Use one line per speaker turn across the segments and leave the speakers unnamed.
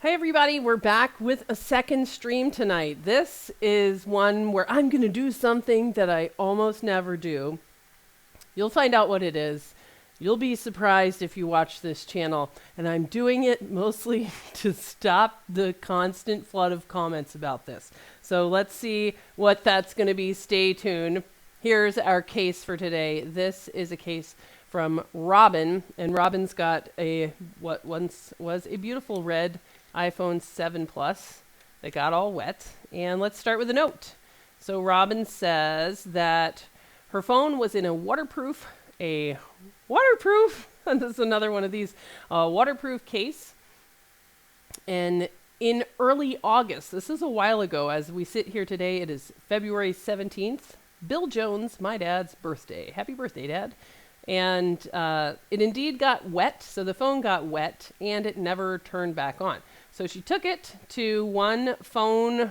Hi everybody, we're back with a second stream tonight. This is one where I'm going to do something that I almost never do. You'll find out what it is. You'll be surprised if you watch this channel. And I'm doing it mostly to stop the constant flood of comments about this. So let's see what that's going to be. Stay tuned. Here's our case for today. This is a case from Robin. And Robin's got what once was a beautiful red iPhone 7 Plus that got all wet. And let's start with a note. So Robin says that her phone was in a waterproof, and this is another one of these, waterproof case. And in early August, this is a while ago, as we sit here today, it is February 17th, Bill Jones, my dad's birthday. Happy birthday, Dad. And it indeed got wet, so the phone got wet, and it never turned back on. So she took it to one phone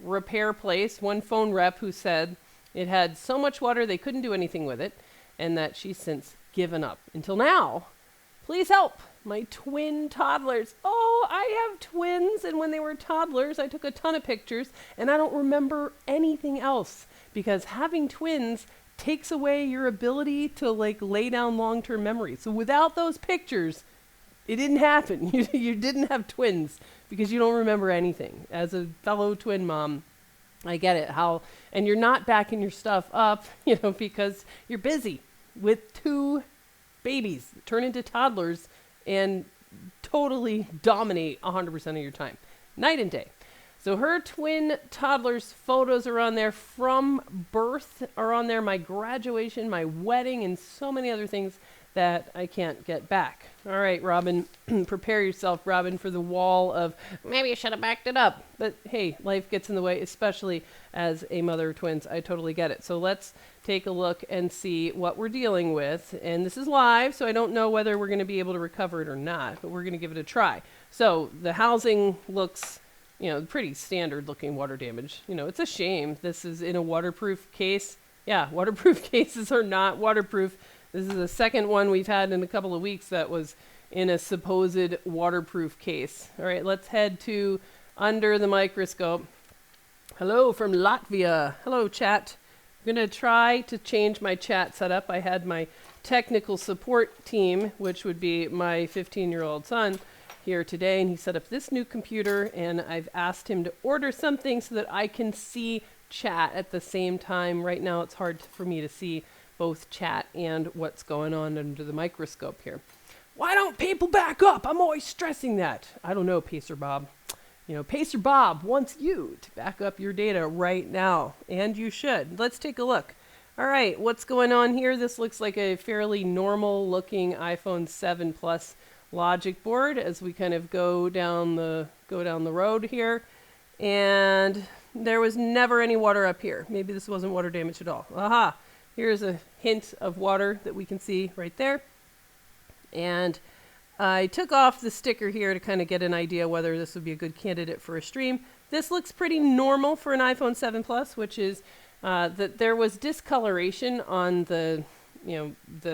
repair place, one phone rep who said it had so much water they couldn't do anything with it, and that she's since given up. Until now, please help my twin toddlers. Oh, I have twins, and when they were toddlers, I took a ton of pictures, and I don't remember anything else, because having twins takes away your ability to lay down long-term memories. So without those pictures, it didn't happen. You didn't have twins because you don't remember anything. As a fellow twin mom, I get it. And you're not backing your stuff up, because you're busy with two babies that turn into toddlers and totally dominate 100% of your time, night and day. So her twin toddlers' photos are on there from birth, are on there, my graduation, my wedding, and so many other things that I can't get back. All right, Robin, prepare yourself, Robin, for the wall of, maybe I should have backed it up. But hey, life gets in the way, especially as a mother of twins. I totally get it. So let's take a look and see what we're dealing with. And this is live, so I don't know whether we're going to be able to recover it or not, but we're going to give it a try. So the housing looks, pretty standard looking water damage. It's a shame. This is in a waterproof case. Yeah, waterproof cases are not waterproof. This is the second one we've had in a couple of weeks that was in a supposed waterproof case. All right, let's head to under the microscope. Hello from Latvia. Hello, chat. I'm going to try to change my chat setup. I had my technical support team, which would be my 15-year-old son, here today, and he set up this new computer, and I've asked him to order something so that I can see chat at the same time. Right now, it's hard for me to see both chat and what's going on under the microscope here. Why don't people back up? I'm always stressing that. I don't know, Pacer Bob. Pacer Bob wants you to back up your data right now, and you should. Let's take a look. All right, what's going on here? This looks like a fairly normal looking iPhone 7 Plus logic board as we kind of go down the road here. And there was never any water up here. Maybe this wasn't water damage at all. Aha! Here's a hint of water that we can see right there. And I took off the sticker here to kind of get an idea whether this would be a good candidate for a stream. This looks pretty normal for an iPhone 7 Plus, which is that there was discoloration on the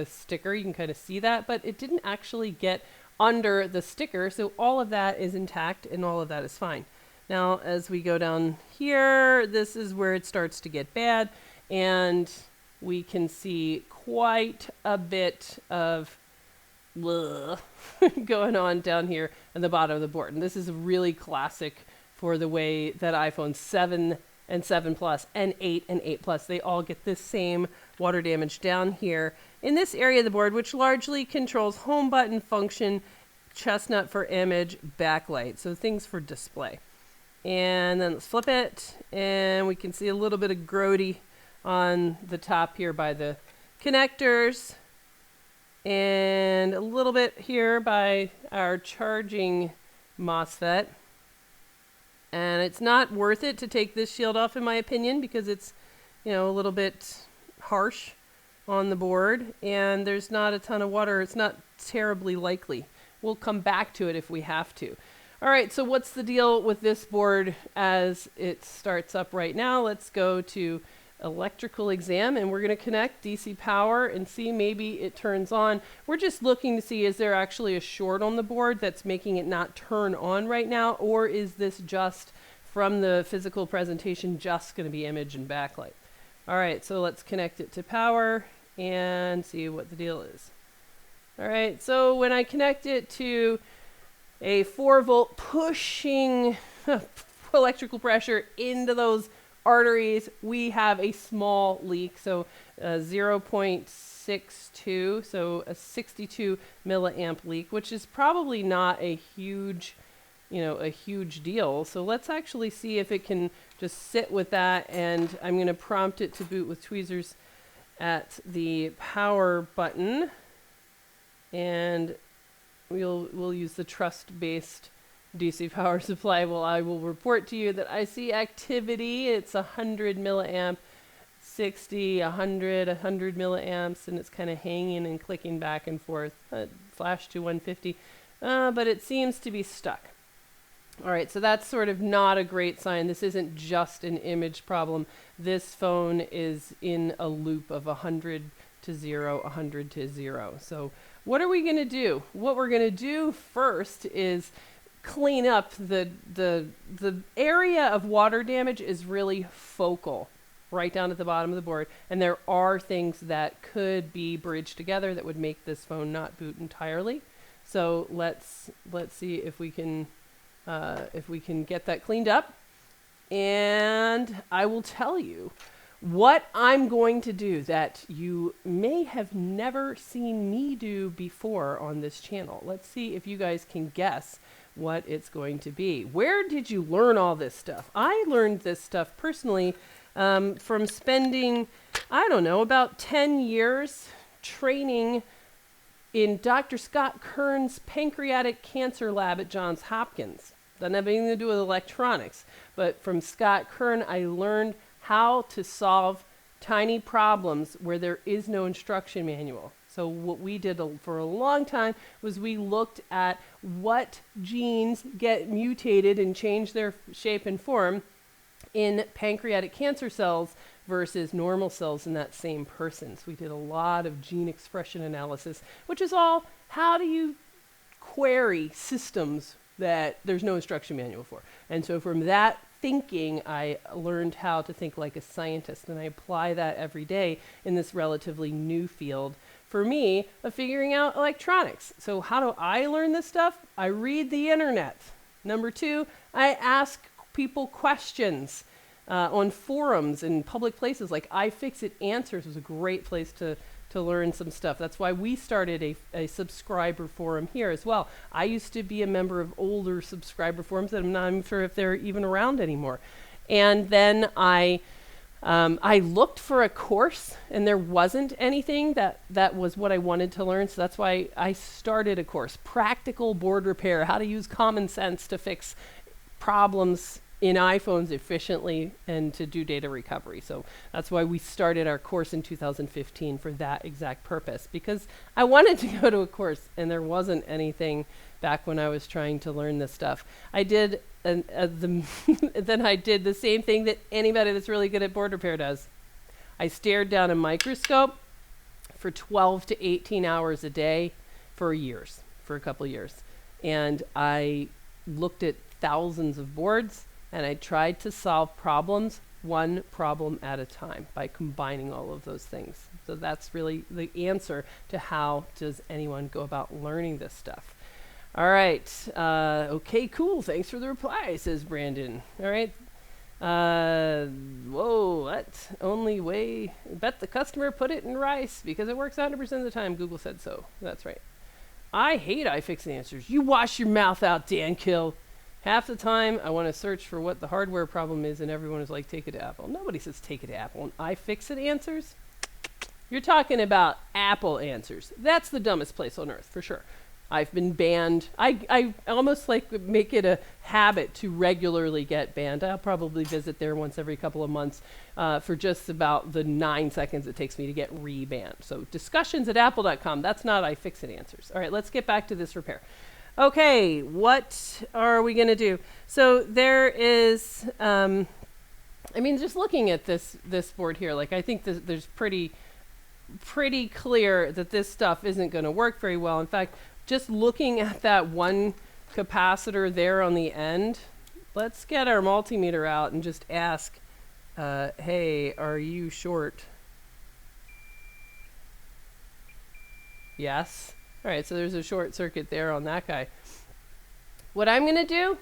sticker. You can kind of see that, but it didn't actually get under the sticker. So all of that is intact and all of that is fine. Now, as we go down here, this is where it starts to get bad. And we can see quite a bit of going on down here at the bottom of the board. And this is really classic for the way that iPhone 7 and 7 Plus and 8 and 8 Plus, they all get this same water damage down here in this area of the board, which largely controls home button function, Chestnut for image, backlight, so things for display. And then let's flip it, and we can see a little bit of grody on the top here by the connectors, and a little bit here by our charging MOSFET. And it's not worth it to take this shield off, in my opinion, because it's, a little bit harsh on the board, and there's not a ton of water. It's not terribly likely. We'll come back to it if we have to. All right, so what's the deal with this board as it starts up right now? Let's go to electrical exam, and we're going to connect DC power and see maybe it turns on. We're just looking to see, is there actually a short on the board that's making it not turn on right now, or is this just from the physical presentation just going to be image and backlight? All right, so let's connect it to power and see what the deal is. All right, so when I connect it to a 4-volt pushing electrical pressure into those arteries, we have a small leak, so 0.62, so a 62 milliamp leak, which is probably not a huge, a huge deal. So let's actually see if it can just sit with that, and I'm going to prompt it to boot with tweezers at the power button, and we'll use the trust-based DC power supply. Well, I will report to you that I see activity. It's 100 milliamp, 60, 100 milliamps, and it's kind of hanging and clicking back and forth. Flash to 150, but it seems to be stuck. All right, so that's sort of not a great sign. This isn't just an image problem. This phone is in a loop of 100 to 0, 100 to 0. So what are we going to do? What we're going to do first is clean up the area of water damage is really focal, right down at the bottom of the board, and there are things that could be bridged together that would make this phone not boot entirely. So let's see if we can get that cleaned up, and I will tell you what I'm going to do that you may have never seen me do before on this channel. Let's see if you guys can guess what it's going to be. Where did you learn all this stuff? I learned this stuff personally from spending, I don't know, about 10 years training in Dr. Scott Kern's pancreatic cancer lab at Johns Hopkins. Doesn't have anything to do with electronics, but from Scott Kern, I learned how to solve tiny problems where there is no instruction manual. So what we did for a long time was we looked at what genes get mutated and change their shape and form in pancreatic cancer cells versus normal cells in that same person. So we did a lot of gene expression analysis, which is all, how do you query systems that there's no instruction manual for? And so from that thinking, I learned how to think like a scientist, and I apply that every day in this relatively new field for me of figuring out electronics. So how do I learn this stuff? I read the internet. Number 2, I ask people questions on forums and public places like iFixit Answers was a great place to learn some stuff. That's why we started a subscriber forum here as well. I used to be a member of older subscriber forums that I'm not even sure if they're even around anymore. And then I looked for a course, and there wasn't anything that was what I wanted to learn. So that's why I started a course, Practical Board Repair, how to use common sense to fix problems in iPhones efficiently and to do data recovery. So that's why we started our course in 2015 for that exact purpose, because I wanted to go to a course and there wasn't anything back when I was trying to learn this stuff. I did then I did the same thing that anybody that's really good at board repair does. I stared down a microscope for 12 to 18 hours a day for a couple years. And I looked at thousands of boards, and I tried to solve problems one problem at a time by combining all of those things. So that's really the answer to how does anyone go about learning this stuff. All right. Okay, cool. Thanks for the reply, says Brandon. All right. Whoa, what? Only way. Bet the customer put it in rice because it works 100% of the time. Google said so. That's right. I hate iFixit Answers. You wash your mouth out, Dan Kill. Half the time, I want to search for what the hardware problem is, and everyone is like, take it to Apple. Nobody says take it to Apple. And iFixit Answers? You're talking about Apple Answers. That's the dumbest place on earth, for sure. I've been banned. I almost like make it a habit to regularly get banned. I'll probably visit there once every couple of months for just about the 9 seconds it takes me to get re-banned. So discussions@apple.com. That's not iFixit Answers. All right, let's get back to this repair. Okay, what are we going to do? So there is I mean, just looking at this board here, like I think there's pretty clear that this stuff isn't going to work very well. In fact, just looking at that one capacitor there on the end, let's get our multimeter out and just ask, hey, are you short? Yes. All right, so there's a short circuit there on that guy. What I'm going to do,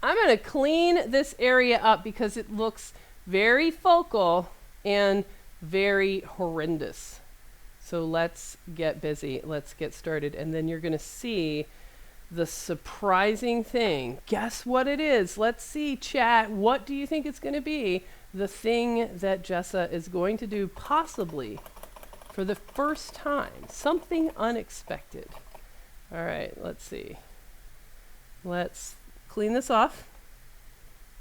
I'm going to clean this area up because it looks very focal and very horrendous. So let's get busy. Let's get started. And then you're going to see the surprising thing. Guess what it is? Let's see, chat. What do you think it's going to be? The thing that Jessa is going to do possibly for the first time. Something unexpected. All right, let's see. Let's clean this off.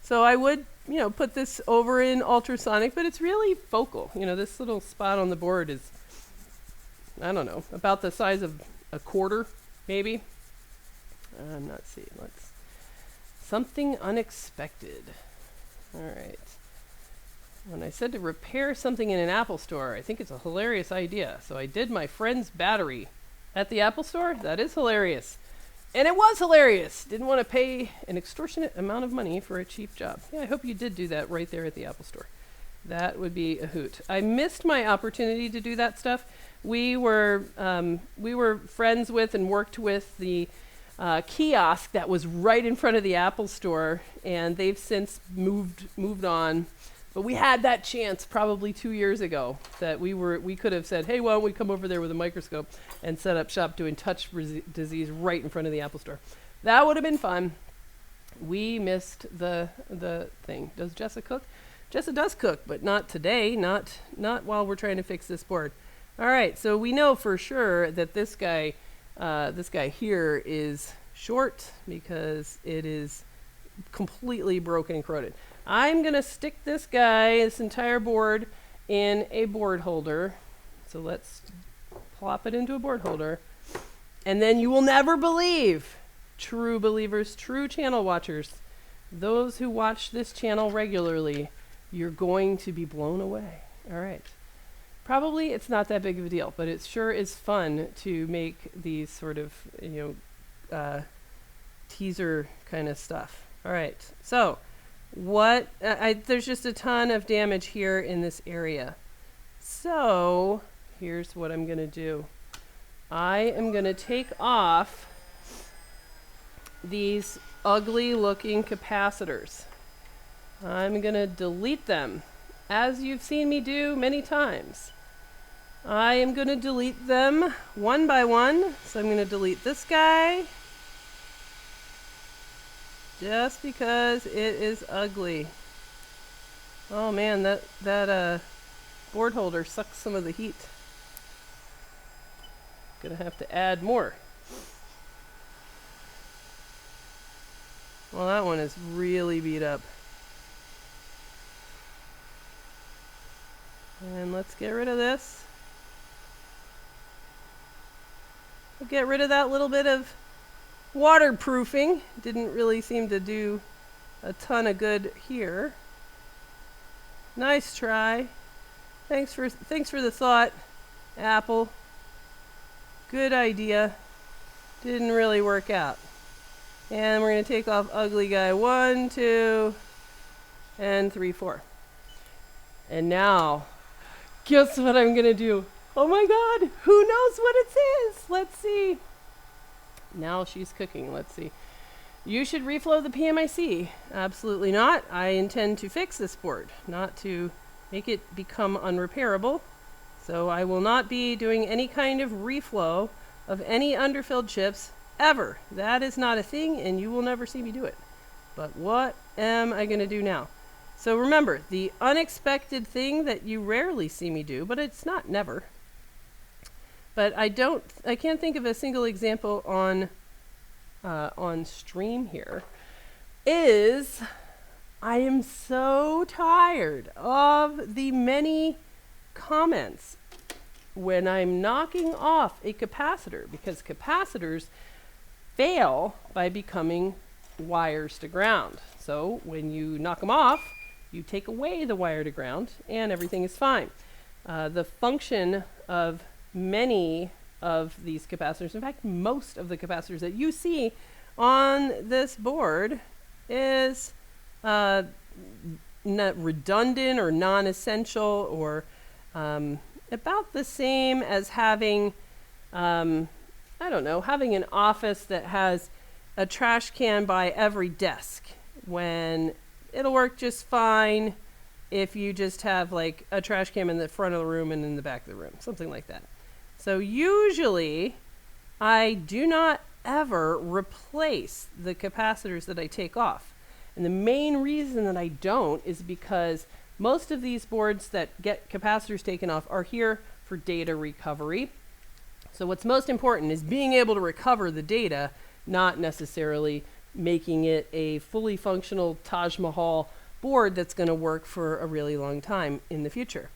So I would, put this over in ultrasonic, but it's really focal. This little spot on the board is, I don't know, about the size of a quarter, maybe. I'm not seeing. Something unexpected. All right. When I said to repair something in an Apple store, I think it's a hilarious idea. So I did my friend's battery at the Apple store. That is hilarious. And it was hilarious. Didn't want to pay an extortionate amount of money for a cheap job. Yeah, I hope you did do that right there at the Apple store. That would be a hoot. I missed my opportunity to do that stuff. We were friends with and worked with the kiosk that was right in front of the Apple store, and they've since moved on. But we had that chance probably 2 years ago that we could have said, hey, why don't we come over there with a microscope and set up shop doing touch disease right in front of the Apple store. That would have been fun. We missed the thing. Does Jessa cook? Jessa does cook, but not today, not while we're trying to fix this board. All right, so we know for sure that this guy here is short because it is completely broken and corroded. I'm going to stick this entire board, in a board holder. So let's plop it into a board holder. And then you will never believe, true believers, true channel watchers, those who watch this channel regularly, you're going to be blown away. All right. Probably it's not that big of a deal, but it sure is fun to make these sort of, teaser kind of stuff. All right. So there's just a ton of damage here in this area. So here's what I'm going to do. I am going to take off these ugly looking capacitors. I'm going to delete them, as you've seen me do many times. I am going to delete them one by one. So I'm going to delete this guy, just because it is ugly. Oh man, that board holder sucks some of the heat. Gonna have to add more. Well, that one is really beat up. And let's get rid of this. We'll get rid of that little bit of waterproofing. Didn't really seem to do a ton of good here. Nice try. Thanks for the thought, Apple. Good idea. Didn't really work out. And we're going to take off ugly guy 1, 2, and 3, 4. And now, guess what I'm going to do? Oh my God, who knows what it is? Let's see. Now she's cooking. Let's see. You should reflow the PMIC. Absolutely not. I intend to fix this board, not to make it become unrepairable. So I will not be doing any kind of reflow of any underfilled chips ever. That is not a thing, and you will never see me do it. But what am I going to do now? So remember, the unexpected thing that you rarely see me do, but it's not never. But I can't think of a single example on stream here, is I am so tired of the many comments when I'm knocking off a capacitor, because capacitors fail by becoming wires to ground. So when you knock them off, You take away the wire to ground, and everything is fine. The function of many of these capacitors, in fact, most of the capacitors that you see on this board is not redundant or non-essential, or about the same as having, I don't know, having an office that has a trash can by every desk, when it'll work just fine if you just have like a trash can in the front of the room and in the back of the room, something like that. So usually I do not ever replace the capacitors that I take off. And the main reason that I don't is because most of these boards that get capacitors taken off are here for data recovery. So what's most important is being able to recover the data, not necessarily making it a fully functional Taj Mahal board that's going to work for a really long time in the future.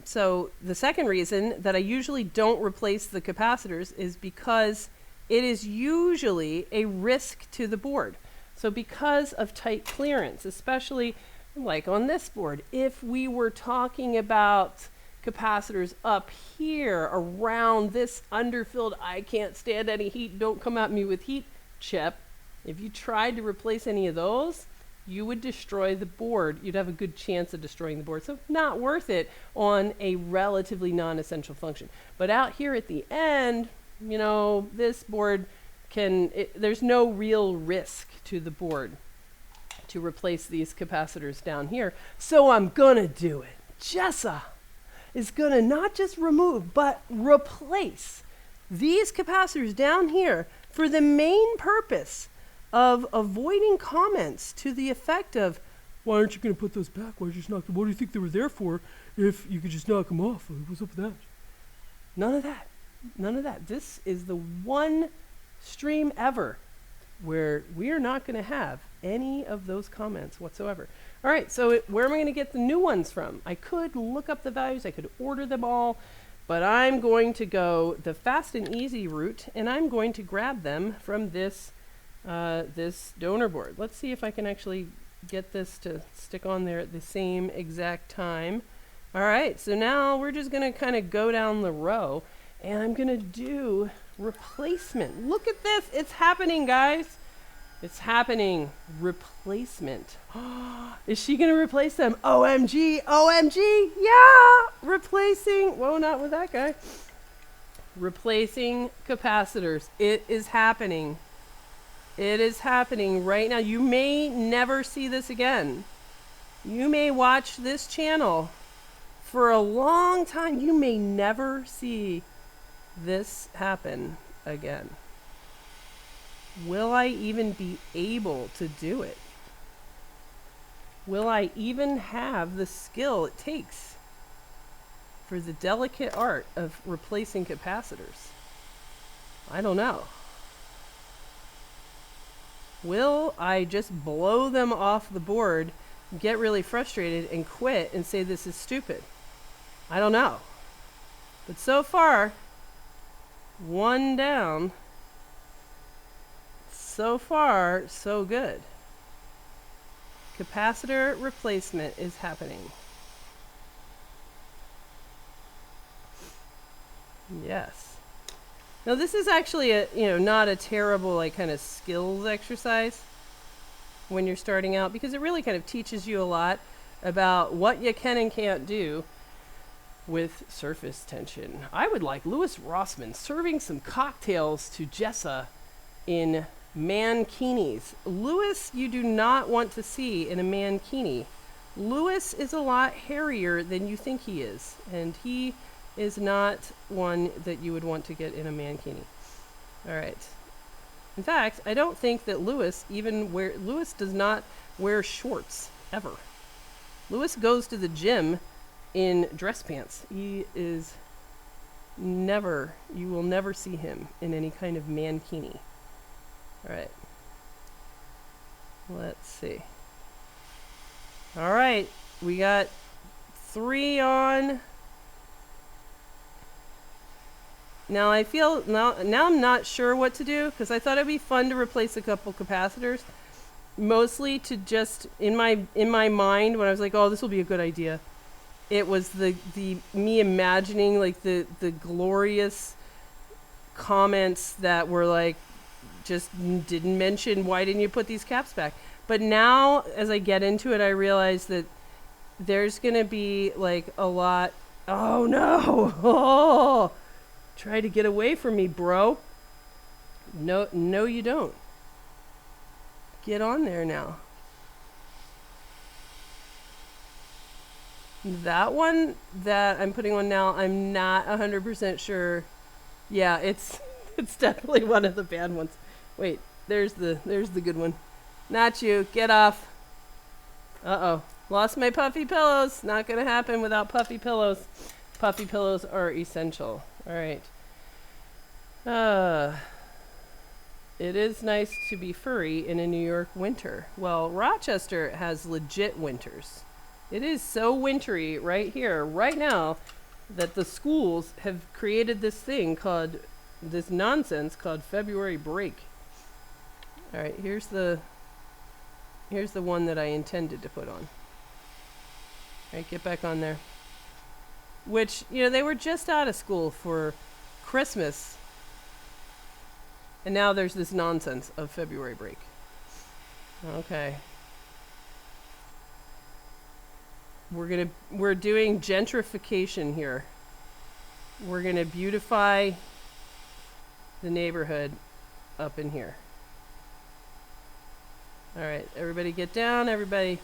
So the second reason that I usually don't replace the capacitors is because it is usually a risk to the board. So because of tight clearance, especially like on this board, if we were talking about capacitors up here around this underfilled, I can't stand any heat, don't come at me with heat chip, if you tried to replace any of those, you would destroy the board. You'd have a good chance of destroying the board. So not worth it on a relatively non-essential function. But out here at the end, you know, this board there's no real risk to the board to replace these capacitors down here. So I'm gonna do it. Jessa is gonna not just remove, but replace these capacitors down here for the main purpose of avoiding comments to the effect of, why aren't you going to put those back? Why don't you just knock them? What do you think they were there for if you could just knock them off? What's up with that? None of that. None of that. This is the one stream ever where we are not going to have any of those comments whatsoever. All right, so where am I going to get the new ones from? I could look up the values. I could order them all. But I'm going to go the fast and easy route, and I'm going to grab them from this donor board. Let's see if I can actually get this to stick on there at the same exact time. All right, so now we're just going to kind of go down the row, and I'm going to do replacement. Look at this. It's happening, guys. It's happening. Replacement. Is she going to replace them? OMG, OMG. Yeah, replacing. Whoa, not with that guy. Replacing capacitors. It is happening. It is happening right now. You may never see this again. You may watch this channel for a long time. You may never see this happen again. Will I even be able to do it? Will I even have the skill it takes for the delicate art of replacing capacitors? I don't know. Will I just blow them off the board, get really frustrated, and quit and say this is stupid? I don't know. But so far, one down. So far, so good. Capacitor replacement is happening. Yes. Now this is actually not a terrible like kind of skills exercise when you're starting out, because it really kind of teaches you a lot about what you can and can't do with surface tension. I would like Louis Rossmann serving some cocktails to Jessa in mankinis. Louis, you do not want to see in a mankini. Louis is a lot hairier than you think he is, and he is not one that you would want to get in a mankini. All right. In fact, I don't think that Louis does not wear shorts ever. Louis goes to the gym in dress pants. You will never see him in any kind of mankini. All right. Let's see. All right. We got 3 on. Now I feel, now I'm not sure what to do, because I thought it'd be fun to replace a couple capacitors. mostly to just in my mind when I was like, oh, this will be a good idea. It was the me imagining like the glorious comments that were like, just didn't mention why didn't you put these caps back. But now as I get into it, I realize that there's gonna be like a lot. Oh no! Oh, try to get away from me, bro. No, you don't. Get on there now. That one that I'm putting on now, I'm not 100% sure. Yeah, it's definitely one of the bad ones. Wait, there's the good one. Not you. Get off. Uh-oh. Lost my puffy pillows. Not going to happen without puffy pillows. Puffy pillows are essential. All right. It is nice to be furry in a New York winter. Well, Rochester has legit winters. It is so wintry right here, right now, that the schools have created this nonsense called February break. All right, here's the one that I intended to put on. All right, get back on there. Which, they were just out of school for Christmas. And now there's this nonsense of February break. Okay. We're doing gentrification here. We're gonna beautify the neighborhood up in here. All right, everybody get down. Everybody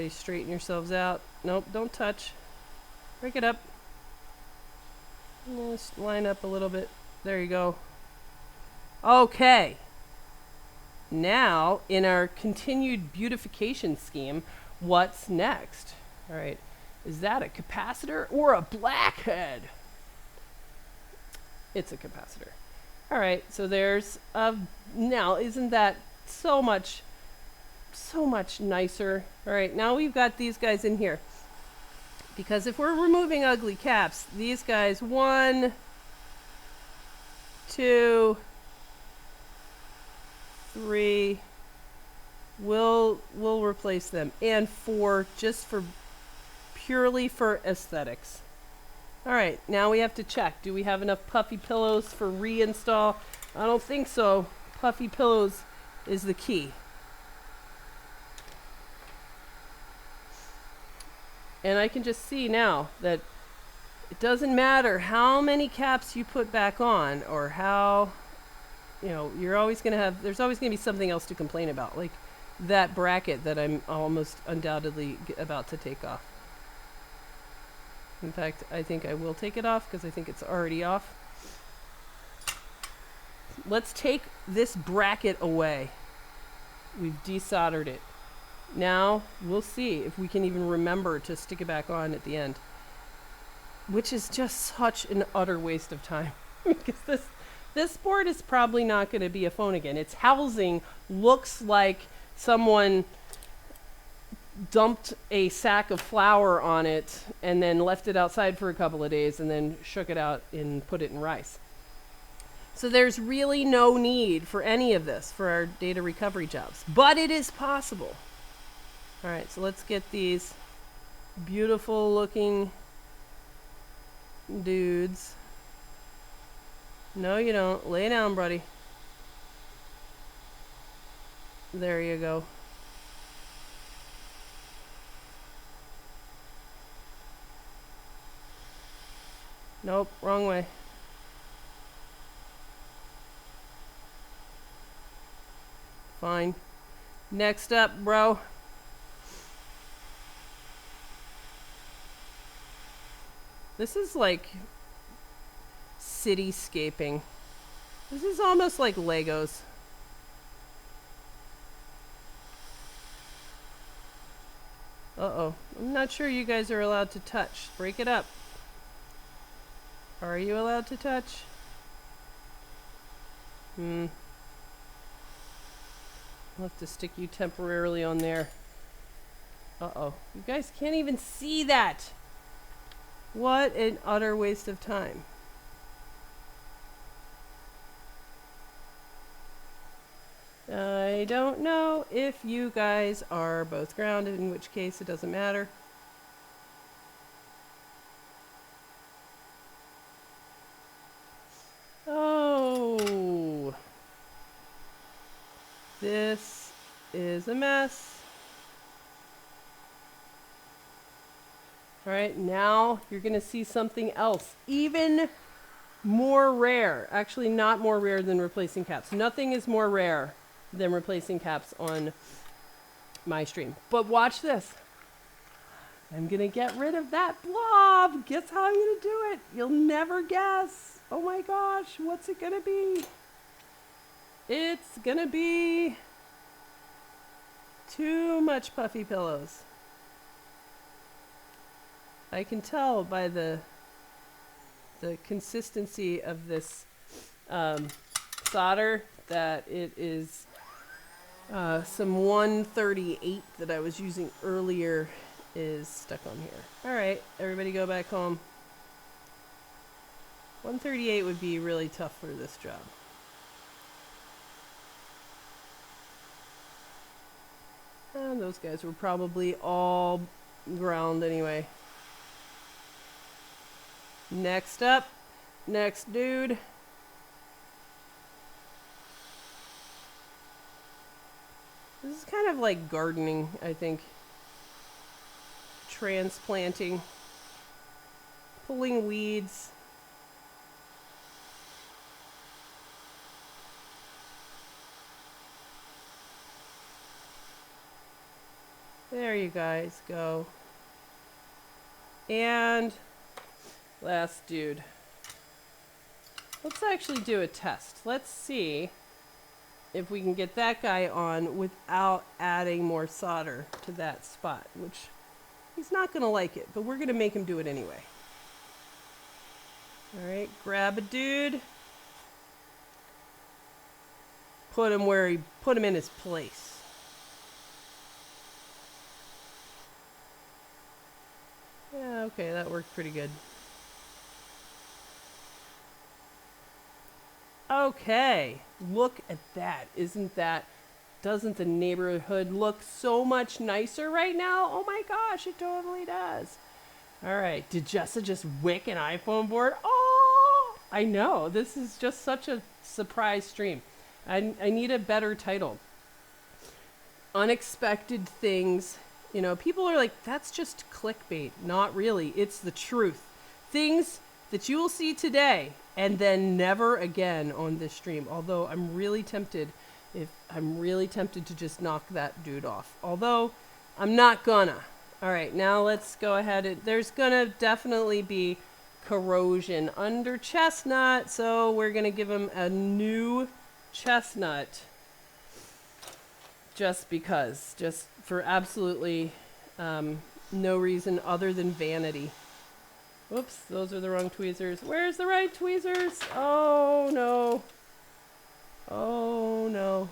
straighten yourselves out. Nope, don't touch. Break it up. Just line up a little bit. There you go. Okay. Now, in our continued beautification scheme, what's next? All right. Is that a capacitor or a blackhead? It's a capacitor. All right. So there's now, isn't that so much nicer? All right. Now we've got these guys in here. Because if we're removing ugly caps, these guys, 1, 2, 3, we'll replace them, and 4 just purely for aesthetics. All right, now we have to check. Do we have enough puffy pillows for reinstall? I don't think so. Puffy pillows is the key. And I can just see now that it doesn't matter how many caps you put back on or how, you're always going to have, there's always going to be something else to complain about, like that bracket that I'm almost undoubtedly about to take off. In fact, I think I will take it off because I think it's already off. Let's take this bracket away. We've desoldered it. Now, we'll see if we can even remember to stick it back on at the end. Which is just such an utter waste of time. Because this board is probably not going to be a phone again. Its housing looks like someone dumped a sack of flour on it and then left it outside for a couple of days and then shook it out and put it in rice. So there's really no need for any of this for our data recovery jobs. But it is possible. All right, so let's get these beautiful looking dudes. No, you don't. Lay down, buddy. There you go. Nope, wrong way. Fine. Next up, bro. This is like cityscaping. This is almost like Legos. Uh-oh. I'm not sure you guys are allowed to touch. Break it up. Are you allowed to touch? I'll have to stick you temporarily on there. Uh-oh. You guys can't even see that. What an utter waste of time. I don't know if you guys are both grounded, in which case it doesn't matter. Oh, this is a mess. All right, now you're going to see something else, even more rare. Actually, not more rare than replacing caps. Nothing is more rare than replacing caps on my stream. But watch this. I'm going to get rid of that blob. Guess how I'm going to do it? You'll never guess. Oh my gosh, what's it going to be? It's going to be too much puffy pillows. I can tell by the consistency of this solder that it is some 138 that I was using earlier is stuck on here. All right, everybody go back home. 138 would be really tough for this job. And those guys were probably all ground anyway. Next up, next dude. This is kind of like gardening, I think. Transplanting, pulling weeds. There you guys go. And last dude. Let's actually do a test. Let's see if we can get that guy on without adding more solder to that spot, which he's not going to like it, but we're going to make him do it anyway. All right, grab a dude. Put him in his place. Yeah, okay, that worked pretty good. Okay, look at that. Doesn't the neighborhood look so much nicer right now? Oh my gosh, it totally does. All right, did Jessa just wick an iPhone board? Oh, I know, this is just such a surprise stream. I need a better title. Unexpected things. You know, people are like, that's just clickbait. Not really, it's the truth. Things that you will see today and then never again on this stream. Although I'm really tempted to just knock that dude off. Although I'm not gonna. All right, now let's go ahead. There's gonna definitely be corrosion under Chestnut, so we're gonna give him a new Chestnut. Just because, just for absolutely no reason other than vanity. Whoops, those are the wrong tweezers. Where's the right tweezers? Oh no. Oh no.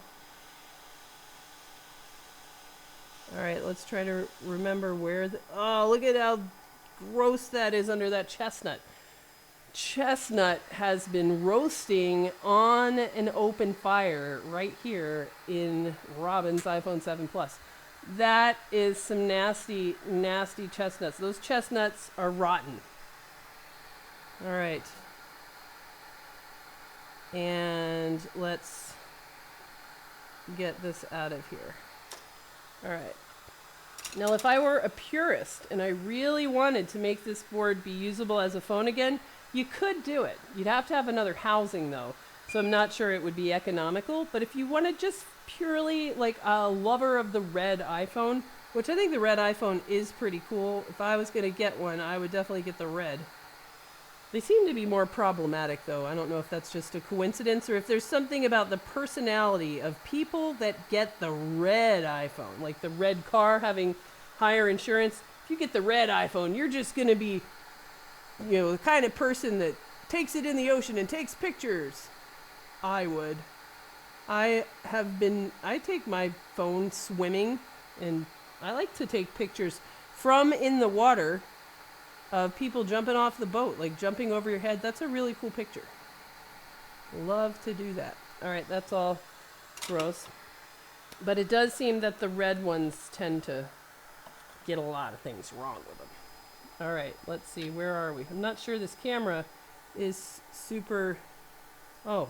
Alright, let's try to remember where the... Oh, look at how gross that is under that Chestnut. Chestnut has been roasting on an open fire right here in Robin's iPhone 7 Plus. That is some nasty, nasty chestnuts. Those chestnuts are rotten. All right. And let's get this out of here. All right. Now, if I were a purist and I really wanted to make this board be usable as a phone again, you could do it. You'd have to have another housing, though. So I'm not sure it would be economical. But if you want to just purely, like a lover of the red iPhone, which I think the red iPhone is pretty cool. If I was going to get one, I would definitely get the red. They seem to be more problematic, though. I don't know if that's just a coincidence or if there's something about the personality of people that get the red iPhone, like the red car having higher insurance. If you get the red iPhone, you're just going to be, you know, the kind of person that takes it in the ocean and takes pictures. I would. I take my phone swimming, and I like to take pictures from in the water of people jumping off the boat, like jumping over your head. That's a really cool picture. Love to do that. All right, that's all gross. But it does seem that the red ones tend to get a lot of things wrong with them. All right, let's see. Where are we? I'm not sure this camera is super... Oh.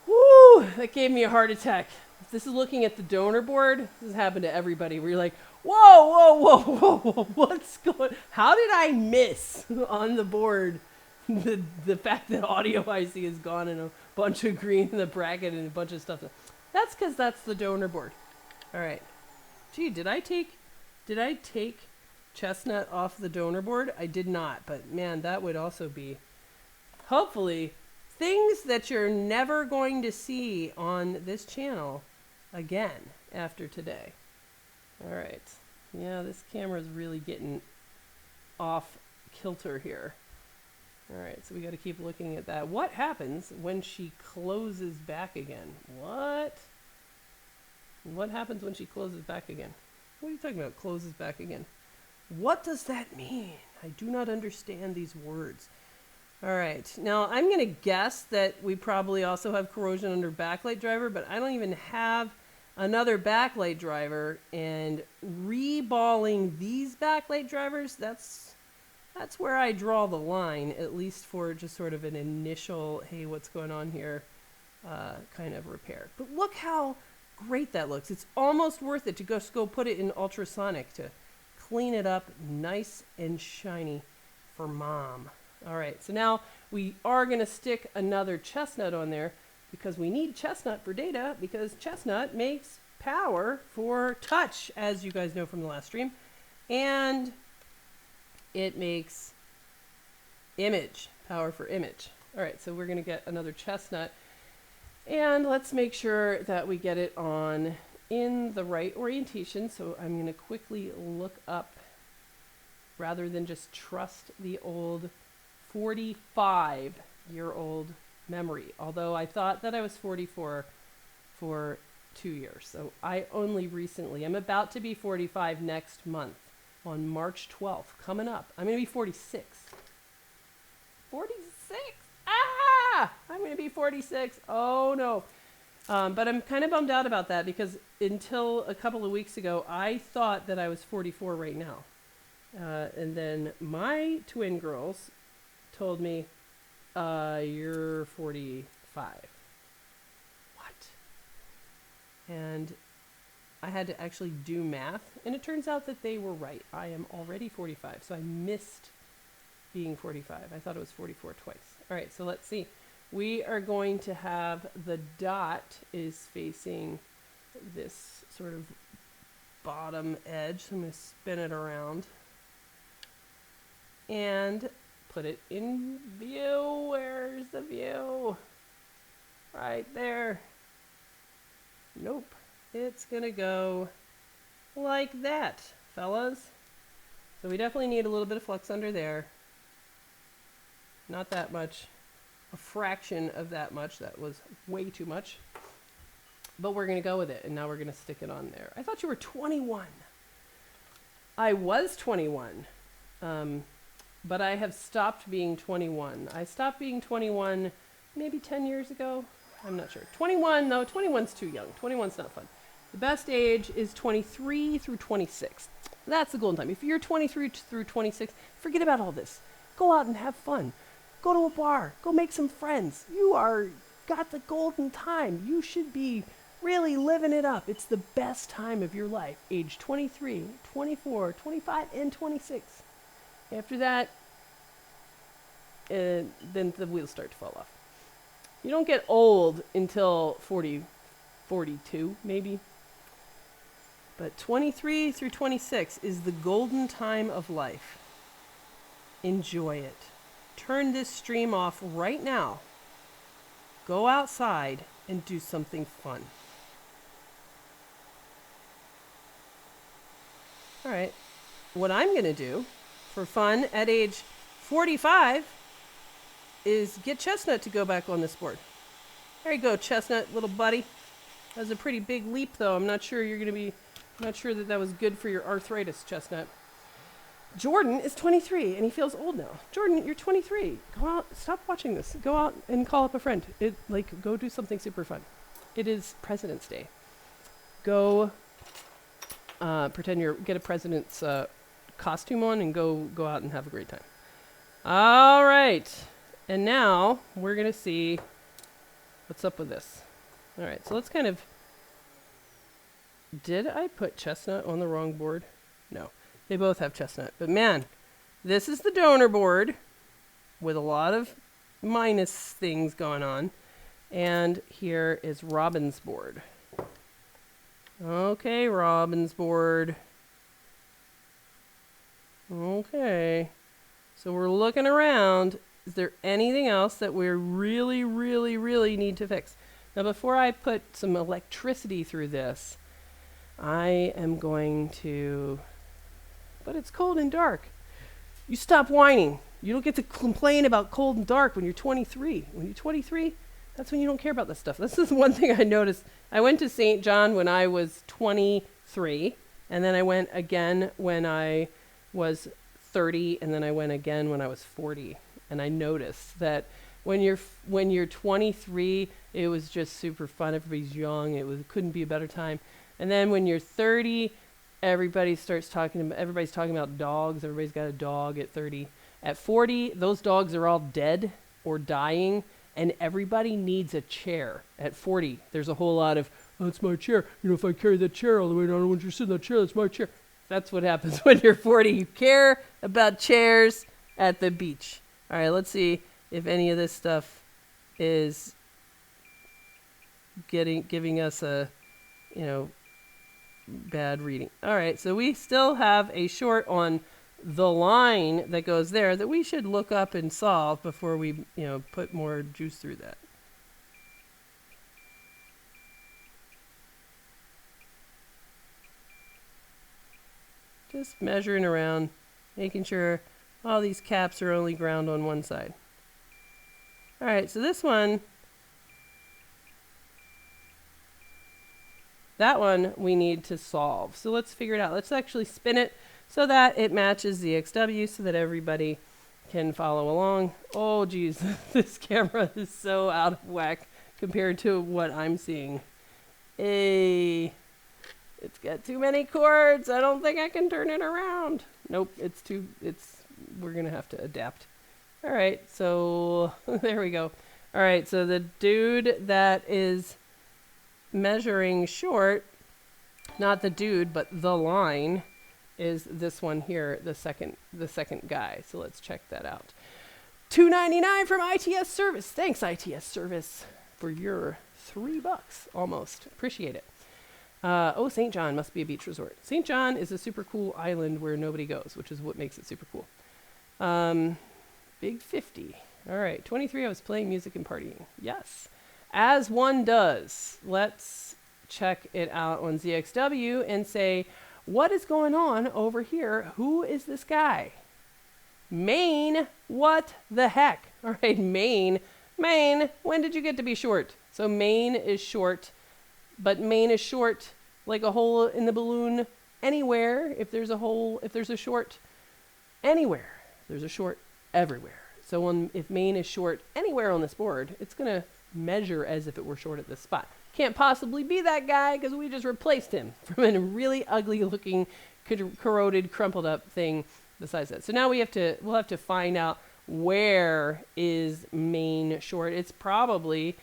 Woo! That gave me a heart attack. If this is looking at the donor board, this has happened to everybody. Where you're like, whoa, whoa, whoa, whoa, whoa, what's going... How did I miss on the board the fact that audio IC is gone and a bunch of green in the bracket and a bunch of stuff? That's because that's the donor board. All right. Gee, did I take Chestnut off the donor board? I did not, but man, that would also be, hopefully, things that you're never going to see on this channel again after today. All right. Yeah, this camera is really getting off kilter here. All right, so we got to keep looking at that. What happens when she closes back again? What? What happens when she closes back again? What are you talking about, closes back again? What does that mean? I do not understand these words. All right, now I'm going to guess that we probably also have corrosion under backlight driver, but I don't even have another backlight driver. And reballing these backlight drivers, that's where I draw the line, at least for just sort of an initial, hey, what's going on here, kind of repair. But look how great that looks. It's almost worth it to just go put it in Ultrasonic to clean it up nice and shiny for mom. All right, so now we are going to stick another Chestnut on there because we need Chestnut for data, because Chestnut makes power for touch, as you guys know from the last stream, and it makes power for image. All right, so we're going to get another Chestnut, and let's make sure that we get it on in the right orientation. So I'm going to quickly look up, rather than just trust the old 45-year-old memory, although I thought that I was 44 for 2 years. So I only recently, I'm about to be 45 next month on March 12th, coming up. I'm going to be 46. 46? Ah! I'm going to be 46. Oh, no. But I'm kind of bummed out about that, because until a couple of weeks ago, I thought that I was 44 right now. And then my twin girls told me, you're 45. What? And I had to actually do math, and it turns out that they were right. I am already 45, so I missed being 45. I thought it was 44 twice. All right, so let's see. We are going to have the dot is facing this sort of bottom edge. So I'm going to spin it around and put it in view. Where's the view? Right there. Nope. It's going to go like that, fellas. So we definitely need a little bit of flux under there. Not that much. A fraction of that much. That was way too much. But we're going to go with it, and now we're going to stick it on there. I thought you were 21. I was 21. But I have stopped being 21. I stopped being 21 maybe 10 years ago. I'm not sure. 21, no, 21's too young. 21's not fun. The best age is 23 through 26. That's the golden time. If you're 23 through 26, forget about all this. Go out and have fun. Go to a bar. Go make some friends. You are got the golden time. You should be really living it up. It's the best time of your life. Age 23, 24, 25, and 26. After that, then the wheels start to fall off. You don't get old until 40, 42 maybe. But 23 through 26 is the golden time of life. Enjoy it. Turn this stream off right now. Go outside and do something fun. All right. What I'm going to do for fun at age 45 is get Chestnut to go back on this board. There you go, Chestnut, little buddy. That was a pretty big leap, though. I'm not sure that was good for your arthritis, Chestnut. Jordan is 23, and he feels old now. Jordan, you're 23. Go out. Stop watching this. Go out and call up a friend. Go do something super fun. It is President's Day. go pretend you're get a president's costume on and go out and have a great time. All right, and now we're gonna see what's up with this. All right, so let's kind of. Did I put Chestnut on the wrong board? No, they both have Chestnut, but man, this is the donor board with a lot of minus things going on, and here is Robin's board. Okay, Robin's board. Okay. So we're looking around. Is there anything else that we really, really, really need to fix? Now, before I put some electricity through this, I am going to... But it's cold and dark. You stop whining. You don't get to complain about cold and dark when you're 23. When you're 23, that's when you don't care about this stuff. This is one thing I noticed. I went to St. John when I was 23, and then I went again when I was 30, and then I went again when I was 40. And I noticed that when you're 23, it was just super fun. Everybody's young. It couldn't be a better time. And then when you're 30, everybody's talking about dogs. Everybody's got a dog at 30. At 40, those dogs are all dead or dying, and everybody needs a chair. At 40, there's a whole lot of, oh, it's my chair. You know, if I carry that chair all the way down, when you're sitting in that chair, that's my chair. That's what happens when you're 40. You care about chairs at the beach. All right, let's see if any of this stuff is giving us a, bad reading. All right, so we still have a short on the line that goes there that we should look up and solve before we, put more juice through that. Just measuring around, making sure all these caps are only ground on one side. All right, so this one, that one we need to solve. So let's figure it out. Let's actually spin it so that it matches the XW so that everybody can follow along. Oh, geez, this camera is so out of whack compared to what I'm seeing. It's got too many cords. I don't think I can turn it around. Nope, we're going to have to adapt. All right, so there we go. All right, so the dude that is measuring short, not the dude, but the line, is this one here, the second guy. So let's check that out. $2.99 from ITS Service. Thanks, ITS Service, for your $3 almost. Appreciate it. St. John must be a beach resort. St. John is a super cool island where nobody goes, which is what makes it super cool. Big 50. All right, 23, I was playing music and partying. Yes, as one does. Let's check it out on ZXW and say, what is going on over here? Who is this guy? Maine, what the heck? All right, Maine, when did you get to be short? So Maine is short, but Maine is short like a hole in the balloon anywhere. If there's a short anywhere, there's a short everywhere. So if Maine is short anywhere on this board, it's going to measure as if it were short at this spot. Can't possibly be that guy because we just replaced him from a really ugly looking, corroded, crumpled up thing besides that. So now we'll have to find out where is Maine short. It's probably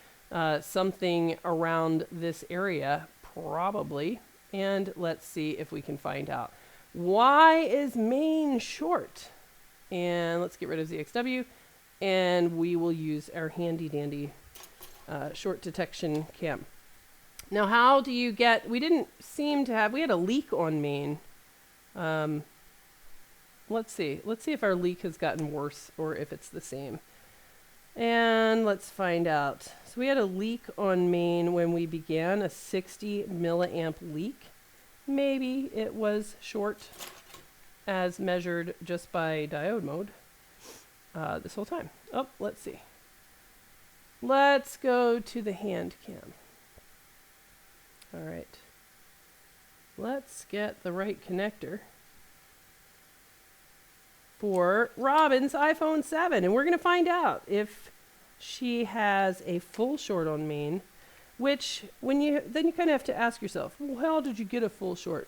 something around this area, probably. And let's see if we can find out. Why is Maine short? And let's get rid of ZXW. And we will use our handy dandy short detection cam. Now, how do you get... We didn't seem to have... We had a leak on Maine. Let's see. Let's see if our leak has gotten worse or if it's the same. And let's find out. So we had a leak on Maine when we began, a 60 milliamp leak. Maybe it was short as measured just by diode mode this whole time. Oh, let's see. Let's go to the hand cam. All right. Let's get the right connector for Robin's iPhone 7. And we're going to find out if she has a full short on Maine which then you kind of have to ask yourself, well, how did you get a full short?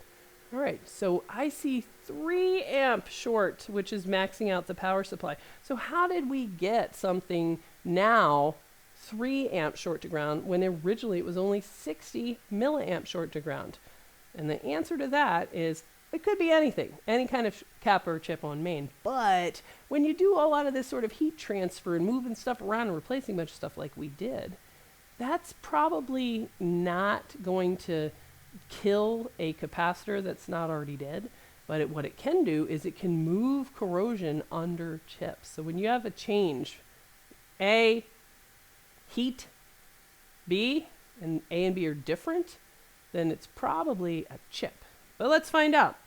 All right, so I see 3 amp short, which is maxing out the power supply. So how did we get something now 3 amp short to ground when originally it was only 60 milliamp short to ground? And the answer to that is it could be anything, any kind of cap or chip on main. But when you do a lot of this sort of heat transfer and moving stuff around and replacing a bunch of stuff like we did, that's probably not going to kill a capacitor that's not already dead. But what it can do is it can move corrosion under chips. So when you have a change, A, heat, B, and A and B are different, then it's probably a chip. But let's find out.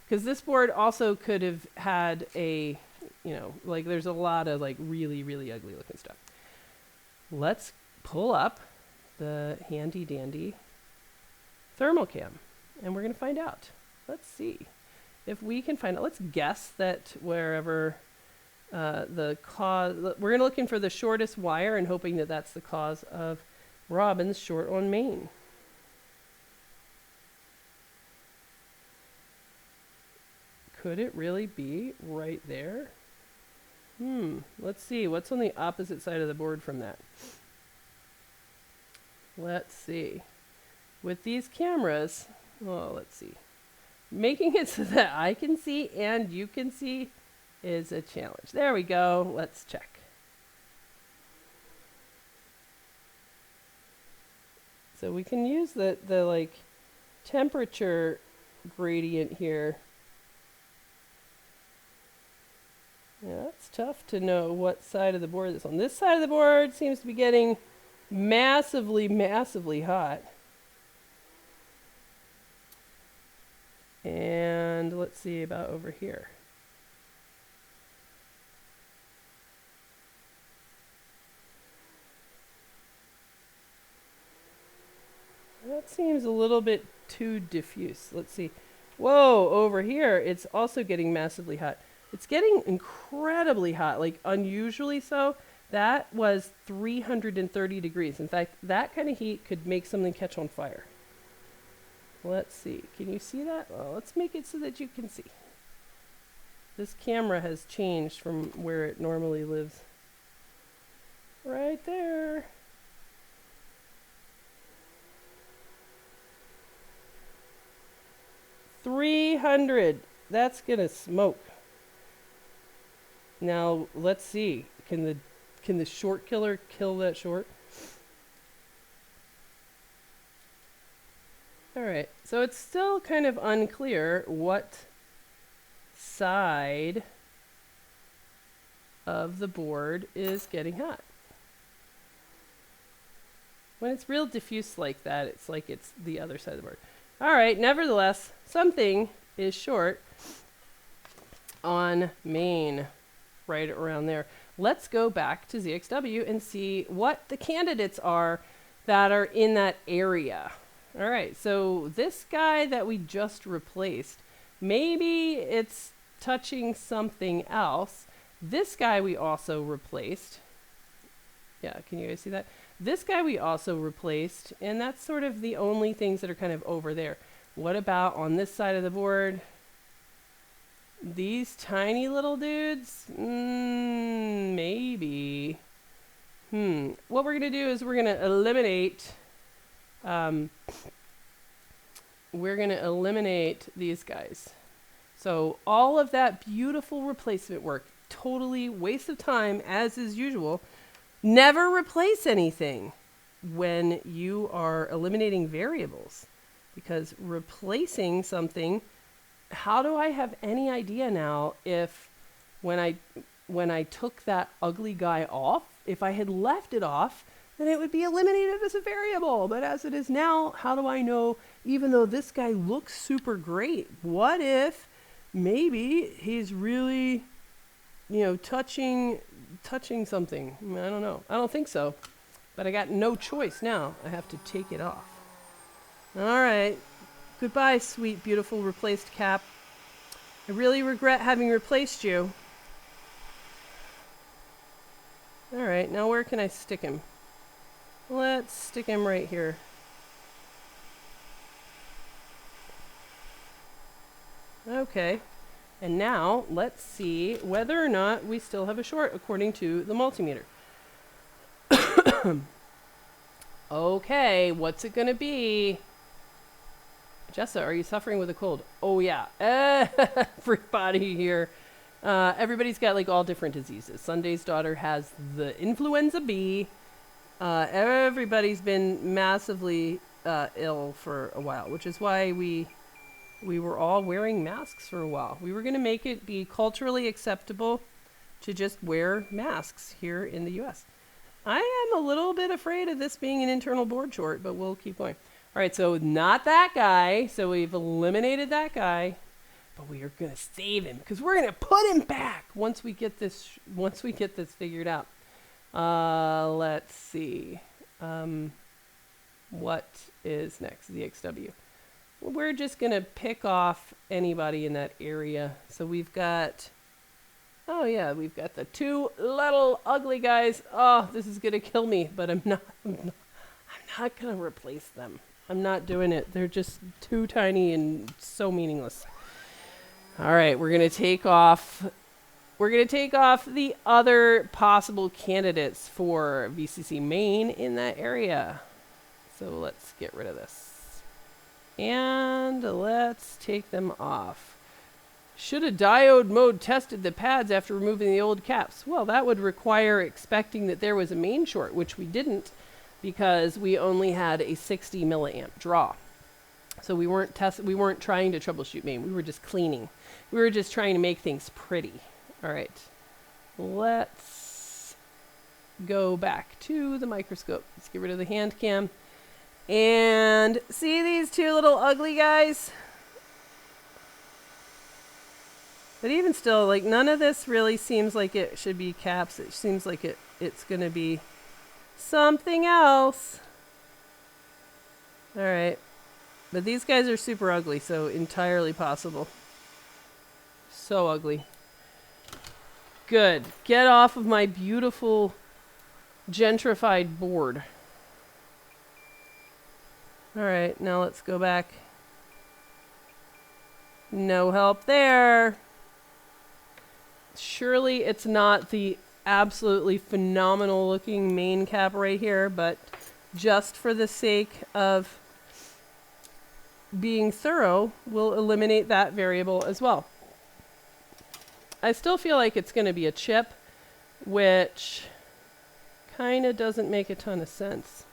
Because this board also could have had a, like there's a lot of like really, really ugly looking stuff. Let's pull up the handy dandy thermal cam and we're going to find out. Let's see if we can find out. Let's guess that wherever the cause, we're going to looking for the shortest wire and hoping that that's the cause of Robin's short on main. Could it really be right there? Let's see. What's on the opposite side of the board from that? Let's see. With these cameras, let's see. Making it so that I can see and you can see is a challenge. There we go. Let's check. So we can use the like temperature gradient here. Yeah, it's tough to know what side of the board this on. This side of the board seems to be getting massively, massively hot. And let's see about over here. That seems a little bit too diffuse. Let's see. Whoa, over here, it's also getting massively hot. It's getting incredibly hot, like unusually so. That was 330 degrees. In fact, that kind of heat could make something catch on fire. Let's see. Can you see that? Well, let's make it so that you can see. This camera has changed from where it normally lives. Right there. $300. That's gonna smoke. Now let's see. Can the short killer kill that short? All right. So it's still kind of unclear what side of the board is getting hot. When it's real diffuse like that, it's like it's the other side of the board. All right. Nevertheless, something is short on main. Right around there. Let's go back to ZXW and see what the candidates are that are in that area. All right, so this guy that we just replaced, maybe it's touching something else. This guy we also replaced. Yeah, can you guys see that? This guy we also replaced, and that's sort of the only things that are kind of over there. What about on this side of the board? These tiny little dudes? Maybe. What we're going to do is we're going to eliminate these guys. So all of that beautiful replacement work, totally waste of time as is usual. Never replace anything when you are eliminating variables, because replacing something, how do I have any idea now if when I took that ugly guy off, if I had left it off, then it would be eliminated as a variable. But as it is now, how do I know, even though this guy looks super great, what if maybe he's really, touching something? I mean, I don't know. I don't think so. But I got no choice now. I have to take it off. All right. Goodbye, sweet, beautiful replaced cap. I really regret having replaced you. All right, now where can I stick him? Let's stick him right here. Okay. And now let's see whether or not we still have a short according to the multimeter. Okay, what's it going to be? Jessa, are you suffering with a cold? Oh, yeah. Everybody here. Everybody's got like all different diseases. Sunday's daughter has the influenza B. Everybody's been massively ill for a while, which is why we were all wearing masks for a while. We were going to make it be culturally acceptable to just wear masks here in the U.S. I am a little bit afraid of this being an internal board short, but we'll keep going. All right, so not that guy. So we've eliminated that guy, but we are going to save him because we're going to put him back once we get this figured out. Let's see. What is next? ZXW. We're just going to pick off anybody in that area. So we've got, oh yeah, we've got the two little ugly guys. Oh, this is going to kill me, but I'm not going to replace them. I'm not doing it. They're just too tiny and so meaningless. All right, we're going to take off the other possible candidates for VCC main in that area. So let's get rid of this. And let's take them off. Should a diode mode tested the pads after removing the old caps? Well, that would require expecting that there was a main short, which we didn't because we only had a 60 milliamp draw. So we weren't trying to troubleshoot main. We were just cleaning. We were just trying to make things pretty. All right. Let's go back to the microscope. Let's get rid of the hand cam. And see these two little ugly guys? But even still, like, none of this really seems like it should be caps. It seems like it's going to be something else. All right. But these guys are super ugly, so entirely possible. So ugly. Good. Get off of my beautiful gentrified board. All right, now let's go back. No help there. Surely it's not the absolutely phenomenal looking main cap right here, but just for the sake of being thorough, we'll eliminate that variable as well. I still feel like it's going to be a chip, which kind of doesn't make a ton of sense.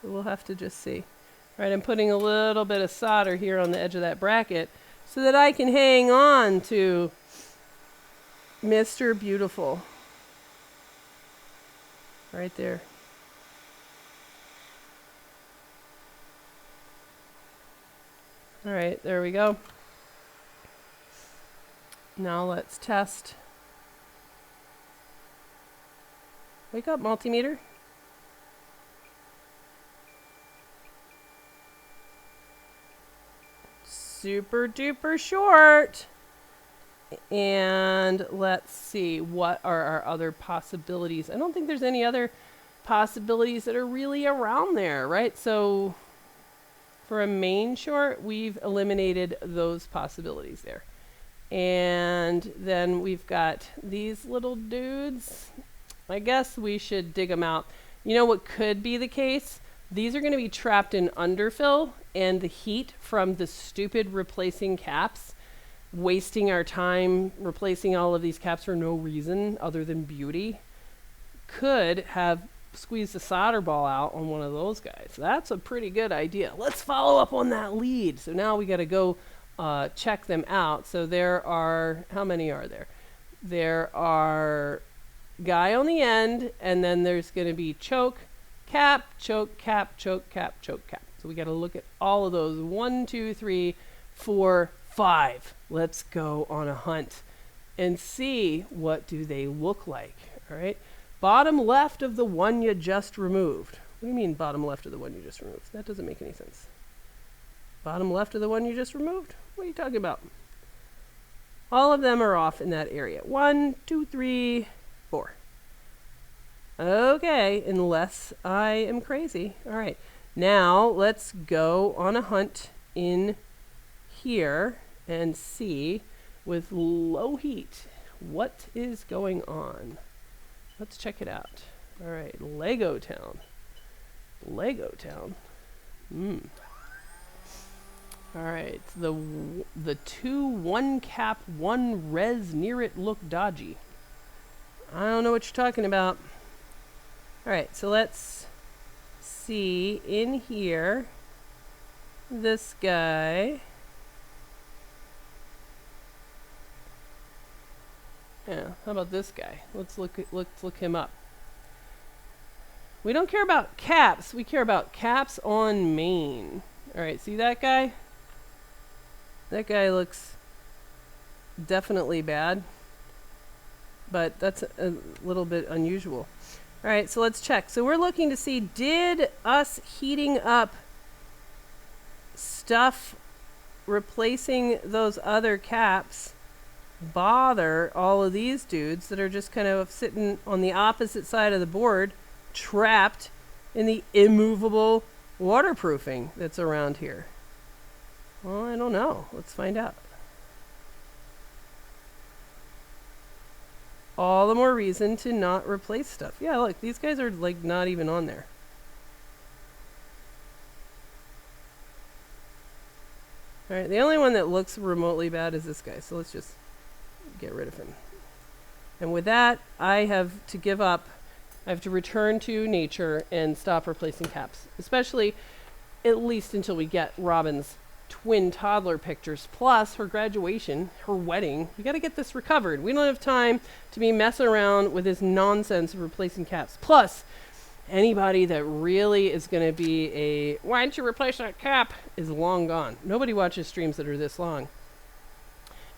So we'll have to just see. All right, I'm putting a little bit of solder here on the edge of that bracket so that I can hang on to Mr. Beautiful. Right there. All right, there we go. Now let's test. Wake up, multimeter. Super duper short. And let's see, what are our other possibilities? I don't think there's any other possibilities that are really around there, right? So for a main short, we've eliminated those possibilities there. And then we've got these little dudes. I guess we should dig them out. You know what could be the case? These are going to be trapped in underfill, and the heat from the stupid replacing caps, wasting our time replacing all of these caps for no reason other than beauty, could have squeezed the solder ball out on one of those guys. That's a pretty good idea. Let's follow up on that lead. So now we got to go check them out. So there are, how many are there? There are guy on the end, and then there's going to be choke, cap, choke, cap, choke, cap, choke, cap. So we got to look at all of those. 1, 2, 3, 4, 5. Let's go on a hunt and see what do they look like. All right. Bottom left of the one you just removed. What do you mean bottom left of the one you just removed? That doesn't make any sense. Bottom left of the one you just removed? What are you talking about? All of them are off in that area. 1, 2, 3, 4. Okay, unless I am crazy. All right, now let's go on a hunt in here and see with low heat what is going on. Let's check it out. All right, Lego Town. Lego Town. All right, the 2 1 cap 1 res near it look dodgy. I don't know what you're talking about. All right, so let's see in here. This guy. Yeah, how about this guy? Let's look him up. We don't care about caps. We care about caps on main. All right, see that guy? That guy looks definitely bad, but that's a little bit unusual. All right, so let's check. So we're looking to see, did us heating up stuff replacing those other caps bother all of these dudes that are just kind of sitting on the opposite side of the board, trapped in the immovable waterproofing that's around here? Well, I don't know. Let's find out. All the more reason to not replace stuff. Yeah, look, these guys are like not even on there. All right, the only one that looks remotely bad is this guy, so let's just get rid of him. And with that, I have to give up. I have to return to nature and stop replacing caps, especially at least until we get Robin's twin toddler pictures, plus her graduation, her wedding. We got to get this recovered. We don't have time to be messing around with this nonsense of replacing caps. Plus, anybody that really is going to be a, why don't you replace that cap, is long gone. Nobody watches streams that are this long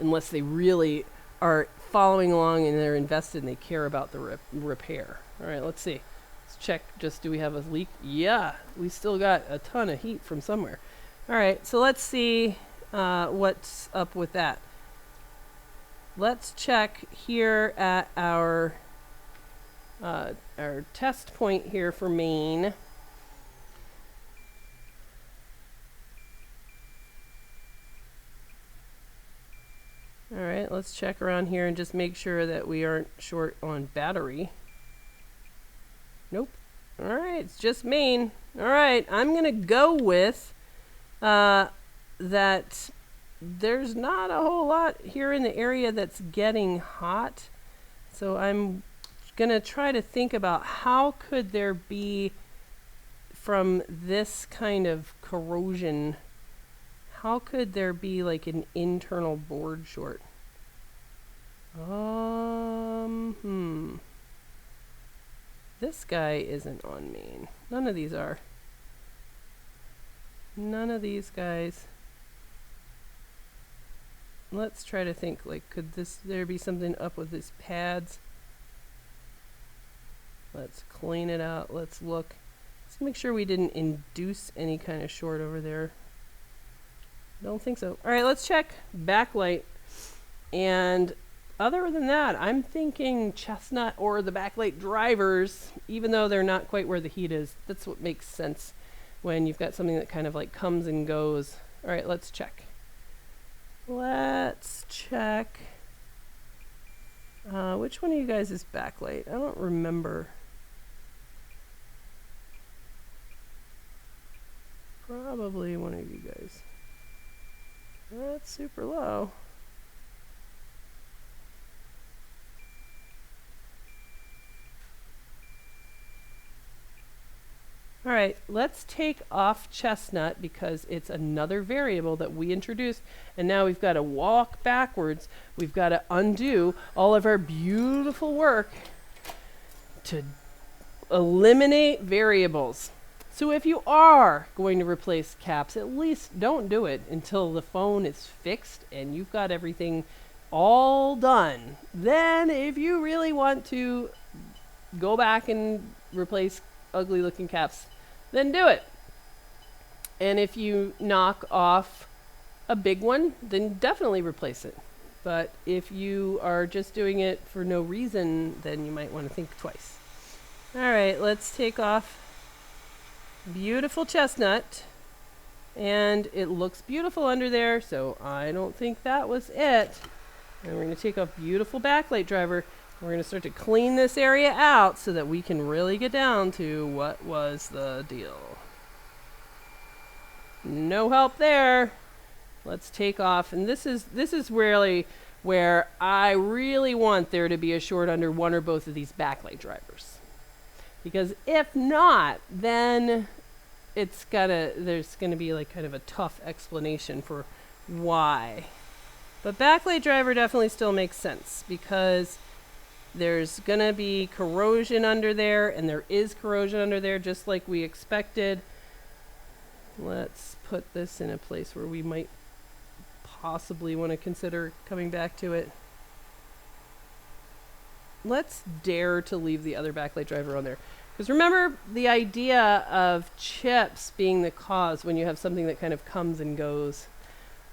unless they really are following along and they're invested and they care about the repair. All right, let's see. Let's check, just do we have a leak? Yeah, we still got a ton of heat from somewhere. All right, so let's see what's up with that. Let's check here at our test point here for main. All right, let's check around here and just make sure that we aren't short on battery. Nope. All right, it's just main. All right, I'm going to go with that there's not a whole lot here in the area that's getting hot. So I'm going to try to think about how could there be, from this kind of corrosion, how could there be like an internal board short? This guy isn't on main. None of these are. None of these guys. Let's try to think, like, could there be something up with these pads? Let's clean it out. Let's look. Let's make sure we didn't induce any kind of short over there. Don't think so. All right, let's check backlight. And other than that, I'm thinking Chestnut or the backlight drivers, even though they're not quite where the heat is. That's what makes sense when you've got something that kind of like comes and goes. All right, let's check. Let's check. Which one of you guys is backlight? I don't remember. Probably one of you guys. That's super low. All right, let's take off Chestnut because it's another variable that we introduced, and now we've got to walk backwards. We've got to undo all of our beautiful work to eliminate variables. So if you are going to replace caps, at least don't do it until the phone is fixed and you've got everything all done. Then if you really want to go back and replace ugly looking caps, then do it. And if you knock off a big one, then definitely replace it. But if you are just doing it for no reason, then you might want to think twice. All right, let's take off beautiful Chestnut. And it looks beautiful under there, so I don't think that was it. And we're going to take off beautiful backlight driver. We're going to start to clean this area out so that we can really get down to what was the deal. No help there. Let's take off. And this is really where I really want there to be a short under one or both of these backlight drivers. Because if not, then there's gonna be like kind of a tough explanation for why. But backlight driver definitely still makes sense because there's gonna be corrosion under there, and there is corrosion under there just like we expected. Let's put this in a place where we might possibly want to consider coming back to it. Let's dare to leave the other backlight driver on there. Because remember the idea of chips being the cause when you have something that kind of comes and goes.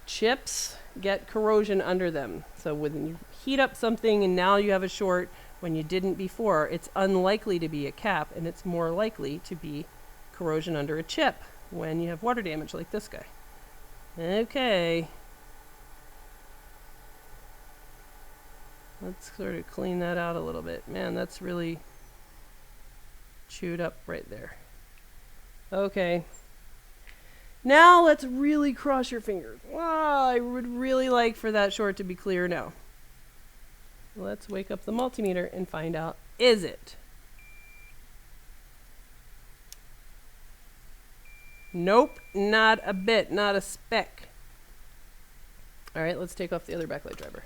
Chips get corrosion under them. So when you heat up something and now you have a short when you didn't before, it's unlikely to be a cap, and it's more likely to be corrosion under a chip when you have water damage like this guy. Okay. Let's sort of clean that out a little bit. Man, that's really chewed up right there. Okay. Now let's really cross your fingers. Wow, I would really like for that short to be clear now. Let's wake up the multimeter and find out, is it? Nope, not a bit, not a speck. All right, let's take off the other backlight driver.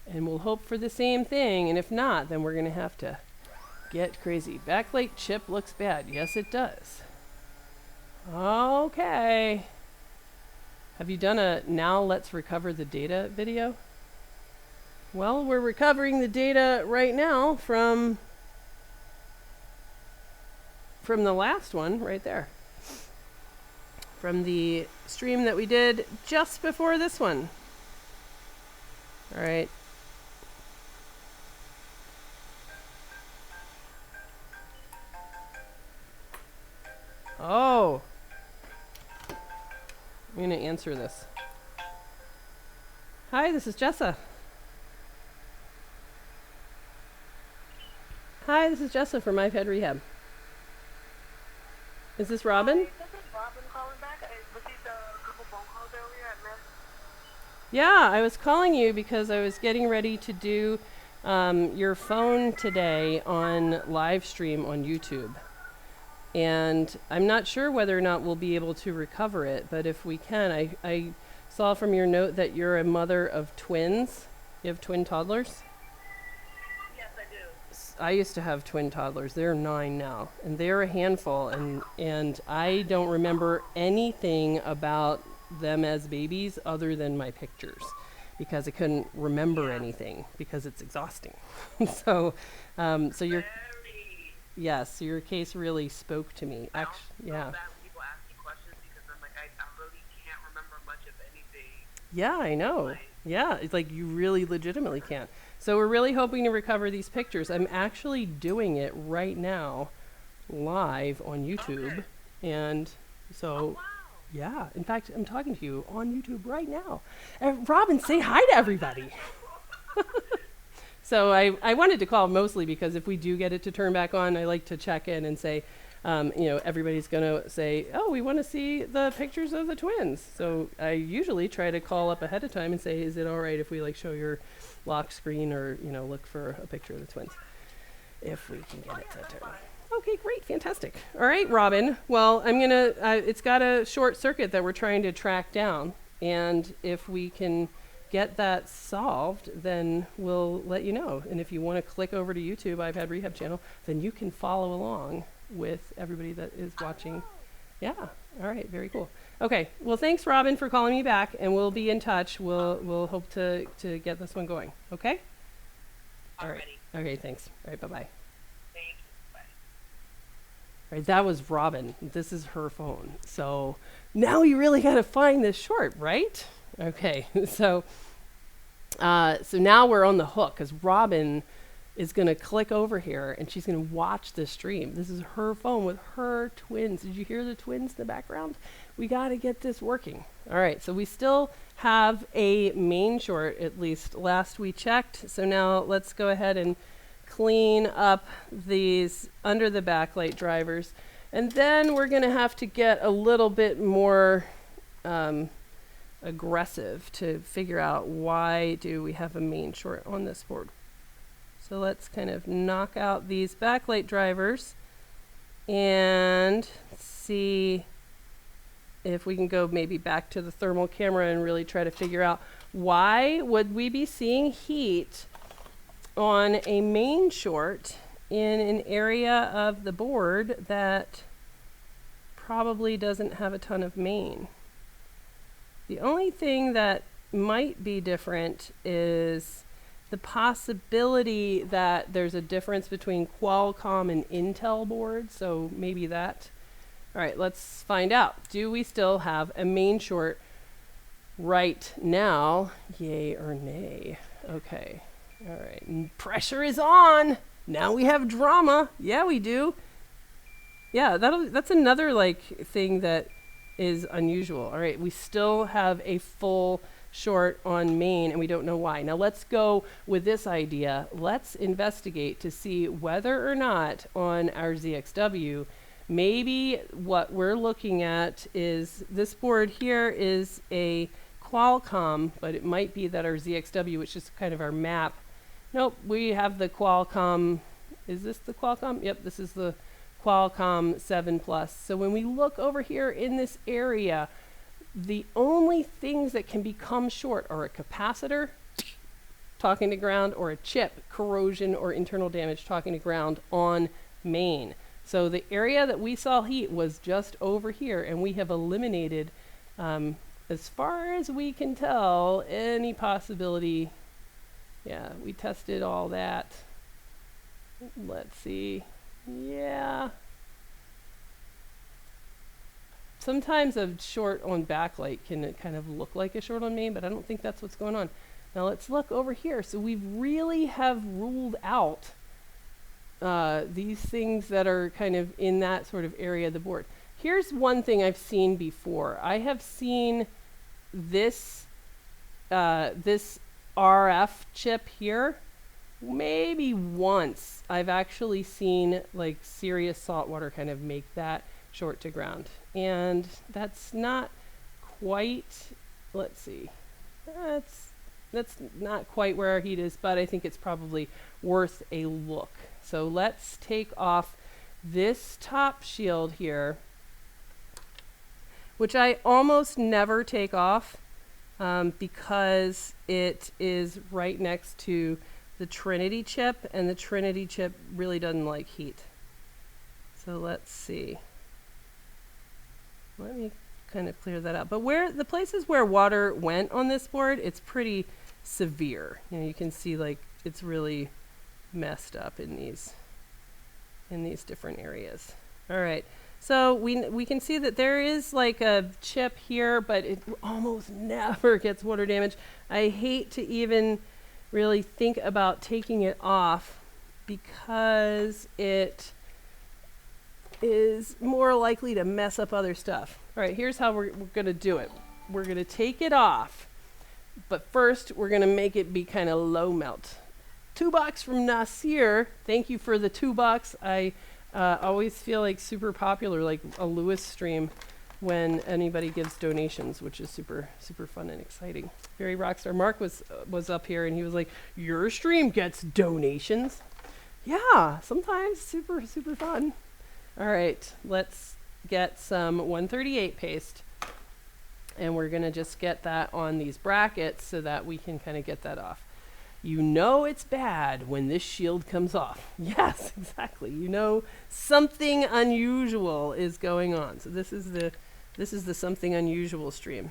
And we'll hope for the same thing, and if not, then we're going to have to get crazy. Backlight chip looks bad. Yes, it does. Okay. Have you done a now let's recover the data video? Well, we're recovering the data right now from the last one right there. From the stream that we did just before this one. All right. Oh. I'm going to answer this. Hi, this is Jessa. Hi, this is Jessa from iPad Rehab. Is this Robin?
Hi, this is Robin calling back. I received a couple phone calls earlier. I missed.
Yeah, I was calling you because I was getting ready to do your phone today on live stream on YouTube. And I'm not sure whether or not we'll be able to recover it, but if we can, I saw from your note that you're a mother of twins. You have twin toddlers?
Yes, I do.
I used to have twin toddlers. They're 9 now, and they're a handful, and I don't remember anything about them as babies other than my pictures, because I couldn't remember anything because it's exhausting. so you're... Yes, your case really spoke to me.
I
Actually, yeah.
that when people ask me questions because I'm like, I really can't remember much of anything.
Yeah, I know. Yeah, it's like you really legitimately can't. So we're really hoping to recover these pictures. I'm actually doing it right now, live on YouTube.
Okay.
And so,
Oh, wow.
yeah. In fact, I'm talking to you on YouTube right now. Robin, say hi to everybody. So I wanted to call mostly because if we do get it to turn back on, I like to check in and say, everybody's going to say, oh, we want to see the pictures of the twins. So I usually try to call up ahead of time and say, is it all right if we show your lock screen or, look for a picture of the twins? If we can get it to turn on. Okay, great, fantastic. All right, Robin. Well, it's got a short circuit that we're trying to track down. And if we can get that solved, then we'll let you know. And if you want to click over to YouTube, iPad Rehab channel, then you can follow along with everybody that is watching. Yeah. All right. Very cool. Okay. Well, thanks, Robin, for calling me back, and we'll be in touch. We'll hope to get this one going. Okay. All right. Okay. Thanks. All right. Bye-bye.
Thank you. Bye.
All right. That was Robin. This is her phone. So now you really got to find this short, right? Okay. So now we're on the hook because Robin is going to click over here and she's going to watch this stream. This is her phone with her twins. Did you hear the twins in the background? We got to get this working. All right, so we still have a main short, at least last we checked. So now let's go ahead and clean up these under the backlight drivers. And then we're going to have to get a little bit more aggressive to figure out why do we have a main short on this board. So let's kind of knock out these backlight drivers and see if we can go maybe back to the thermal camera and really try to figure out why would we be seeing heat on a main short in an area of the board that probably doesn't have a ton of main. The only thing that might be different is the possibility that there's a difference between Qualcomm and Intel boards, so maybe that. All right, let's find out. Do we still have a main short right now? Yay or nay? Okay. All right. Pressure is on. Now we have drama. Yeah, we do. Yeah, that's another like thing that is unusual. All right, we still have a full short on main and we don't know why. Now let's go with this idea. Let's investigate to see whether or not on our ZXW, maybe what we're looking at is this board here is a Qualcomm, but it might be that our ZXW, which is kind of our map. Nope, we have the Qualcomm. Is this the Qualcomm? Yep, this is the Qualcomm 7 Plus. So when we look over here in this area, the only things that can become short are a capacitor talking to ground or a chip, corrosion or internal damage talking to ground on main. So the area that we saw heat was just over here, and we have eliminated, as far as we can tell, any possibility. Yeah, we tested all that. Let's see. Yeah. Sometimes a short on backlight can kind of look like a short on main, but I don't think that's what's going on. Now let's look over here. So we really have ruled out these things that are kind of in that sort of area of the board. Here's one thing I've seen before. I have seen this this RF chip here. Maybe once I've actually seen like serious salt water kind of make that short to ground. And that's not quite, let's see, that's not quite where our heat is, but I think it's probably worth a look. So let's take off this top shield here, which I almost never take off because it is right next to the Trinity chip, and the Trinity chip really doesn't like heat. So let's see. Let me kind of clear that out. But where the places where water went on this board, it's pretty severe. You know, you can see like it's really messed up in these different areas. All right. So we can see that there is like a chip here, but it almost never gets water damage. I hate to even really think about taking it off because it is more likely to mess up other stuff. All right, here's how we're going to do it. We're going to take it off, but first we're going to make it be kind of low melt. $2 from Nasir. Thank you for the $2. I always feel like super popular, like a Lewis stream, when anybody gives donations, which is super, super fun and exciting. Very rockstar. Mark was up here and he was like, your stream gets donations. Yeah, sometimes super, super fun. All right, let's get some 138 paste. And we're gonna just get that on these brackets so that we can kind of get that off. You know it's bad when this shield comes off. Yes, exactly. You know something unusual is going on. So this is the something unusual stream.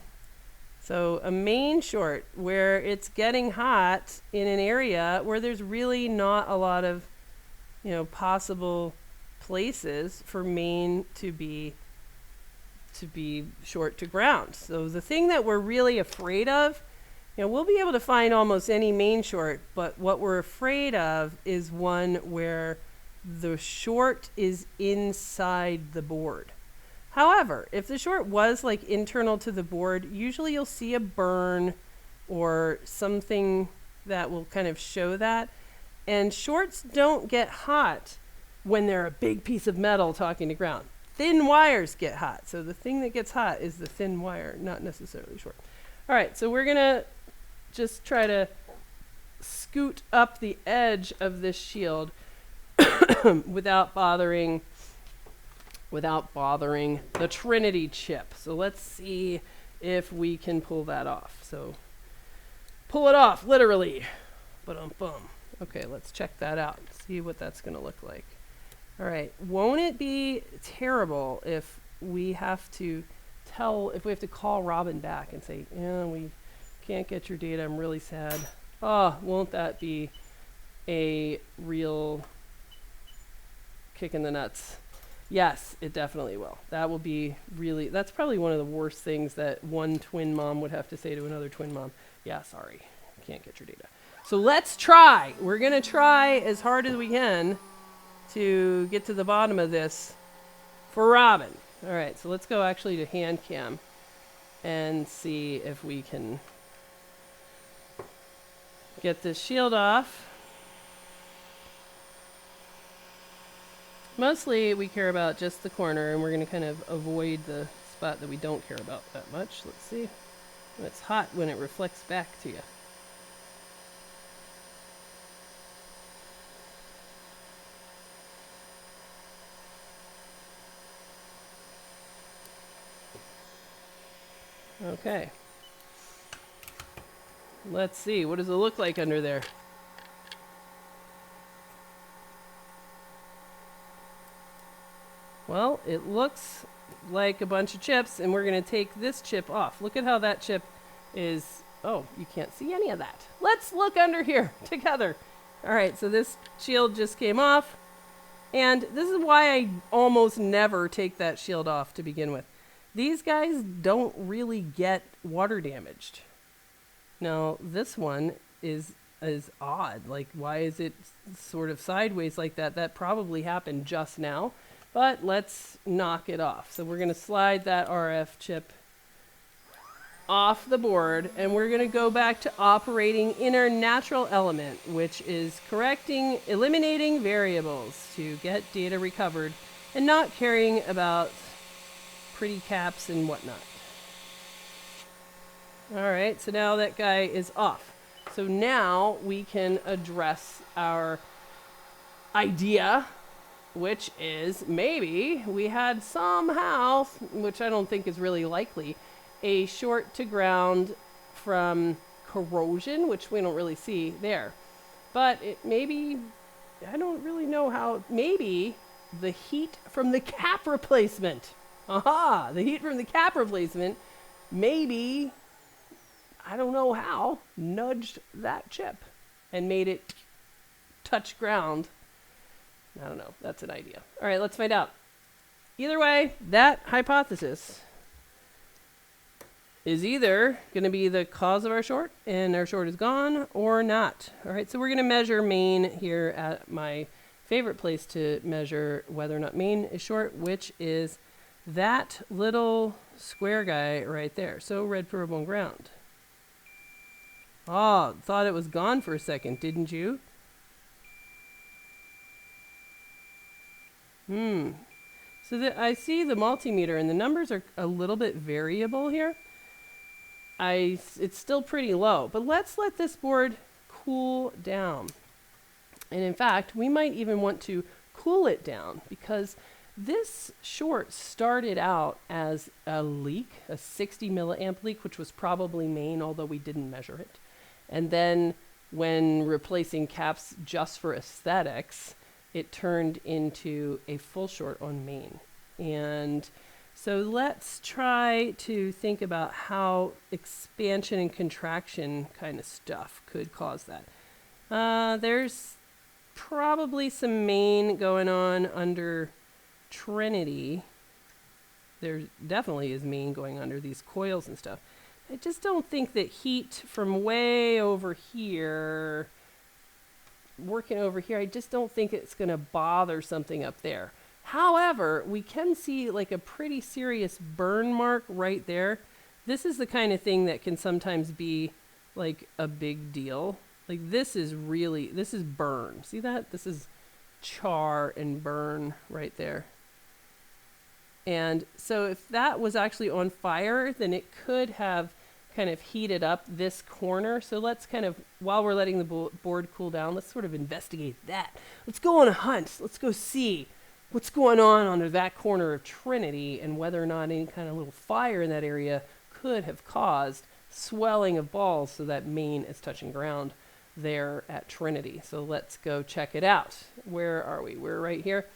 So a main short where it's getting hot in an area where there's really not a lot of, you know, possible places for main to be short to ground. So the thing that we're really afraid of You know, we'll be able to find almost any main short, but what we're afraid of is one where the short is inside the board. However, if the short was like internal to the board, usually you'll see a burn or something that will kind of show that. And shorts don't get hot when they're a big piece of metal talking to ground. Thin wires get hot. So the thing that gets hot is the thin wire, not necessarily short. All right, so we're going to just try to scoot up the edge of this shield without bothering the Trinity chip. So let's see if we can pull that off. So pull it off, literally. Ba-dum-bum. Okay, let's check that out. See what that's going to look like. All right, won't it be terrible if we have to call Robin back and say, yeah, we can't get your data, I'm really sad. Oh, won't that be a real kick in the nuts? Yes, it definitely will. That will be really, that's probably one of the worst things that one twin mom would have to say to another twin mom. Yeah, sorry, can't get your data. So let's try. We're going to try as hard as we can to get to the bottom of this for Robin. All right, so let's go actually to hand cam and see if we can get this shield off. Mostly we care about just the corner, and we're going to kind of avoid the spot that we don't care about that much. Let's see. It's hot when it reflects back to you. Okay. Let's see. What does it look like under there? Well, it looks like a bunch of chips, and we're going to take this chip off. Look at how that chip is. Oh, you can't see any of that. Let's look under here together. All right, so this shield just came off, and this is why I almost never take that shield off to begin with. These guys don't really get water damaged. Now, this one is odd. Like, why is it sort of sideways like that? That probably happened just now. But let's knock it off. So we're going to slide that RF chip off the board, and we're going to go back to operating in our natural element, which is eliminating variables to get data recovered and not caring about pretty caps and whatnot. All right, so now that guy is off. So now we can address our idea, which is maybe we had somehow, which I don't think is really likely, a short to ground from corrosion, which we don't really see there. But it maybe, I don't really know how, maybe the heat from the cap replacement. Aha, the heat from the cap replacement, maybe, I don't know how, nudged that chip and made it touch ground. I don't know. That's an idea. All right, let's find out. Either way, that hypothesis is either going to be the cause of our short, and our short is gone, or not. All right, so we're going to measure main here at my favorite place to measure whether or not main is short, which is that little square guy right there. So red probe on ground. Oh, thought it was gone for a second, didn't you? So I see the multimeter, and the numbers are a little bit variable here. It's still pretty low, but let's let this board cool down. And in fact, we might even want to cool it down, because this short started out as a leak, a 60 milliamp leak, which was probably main, although we didn't measure it. And then when replacing caps just for aesthetics, it turned into a full short on main. And so let's try to think about how expansion and contraction kind of stuff could cause that. There's probably some main going on under Trinity. There definitely is main going under these coils and stuff. I just don't think that heat from way over here, working over here, I just don't think it's going to bother something up there. However, we can see like a pretty serious burn mark right there. This is the kind of thing that can sometimes be like a big deal. Like this is burn. See that? This is char and burn right there. And so if that was actually on fire, then it could have kind of heated up this corner. So let's kind of, while we're letting the board cool down, let's sort of investigate that. Let's go on a hunt. Let's go see what's going on under that corner of Trinity and whether or not any kind of little fire in that area could have caused swelling of balls so that main is touching ground there at Trinity. So let's go check it out. Where are we? We're right here.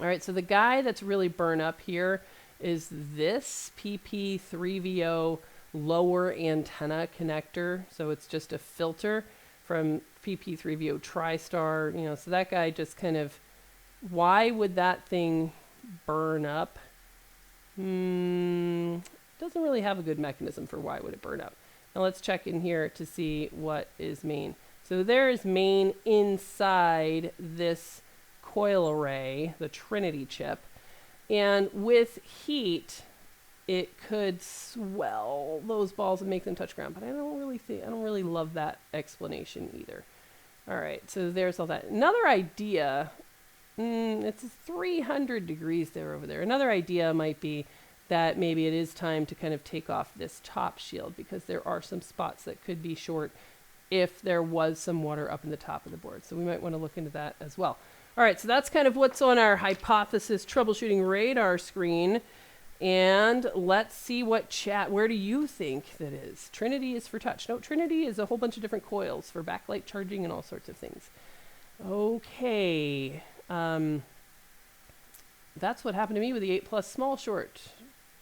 All right, so the guy that's really burnt up here is this PP3VO lower antenna connector. So it's just a filter from PP3VO TriStar, you know, so that guy just kind of, why would that thing burn up? Doesn't really have a good mechanism for why would it burn up. Now let's check in here to see what is main. So there is main inside this coil array, the Trinity chip, and with heat it could swell those balls and make them touch ground, but I don't really love that explanation either. All right, so there's all that. Another idea, it's 300 degrees there over there. Another idea might be that maybe it is time to kind of take off this top shield because there are some spots that could be short if there was some water up in the top of the board. So we might want to look into that as well. All right, so that's kind of what's on our hypothesis troubleshooting radar screen. And let's see what where do you think that is? Trinity is for touch. No, Trinity is a whole bunch of different coils for backlight charging and all sorts of things. Okay. That's what happened to me with the 8+ small short.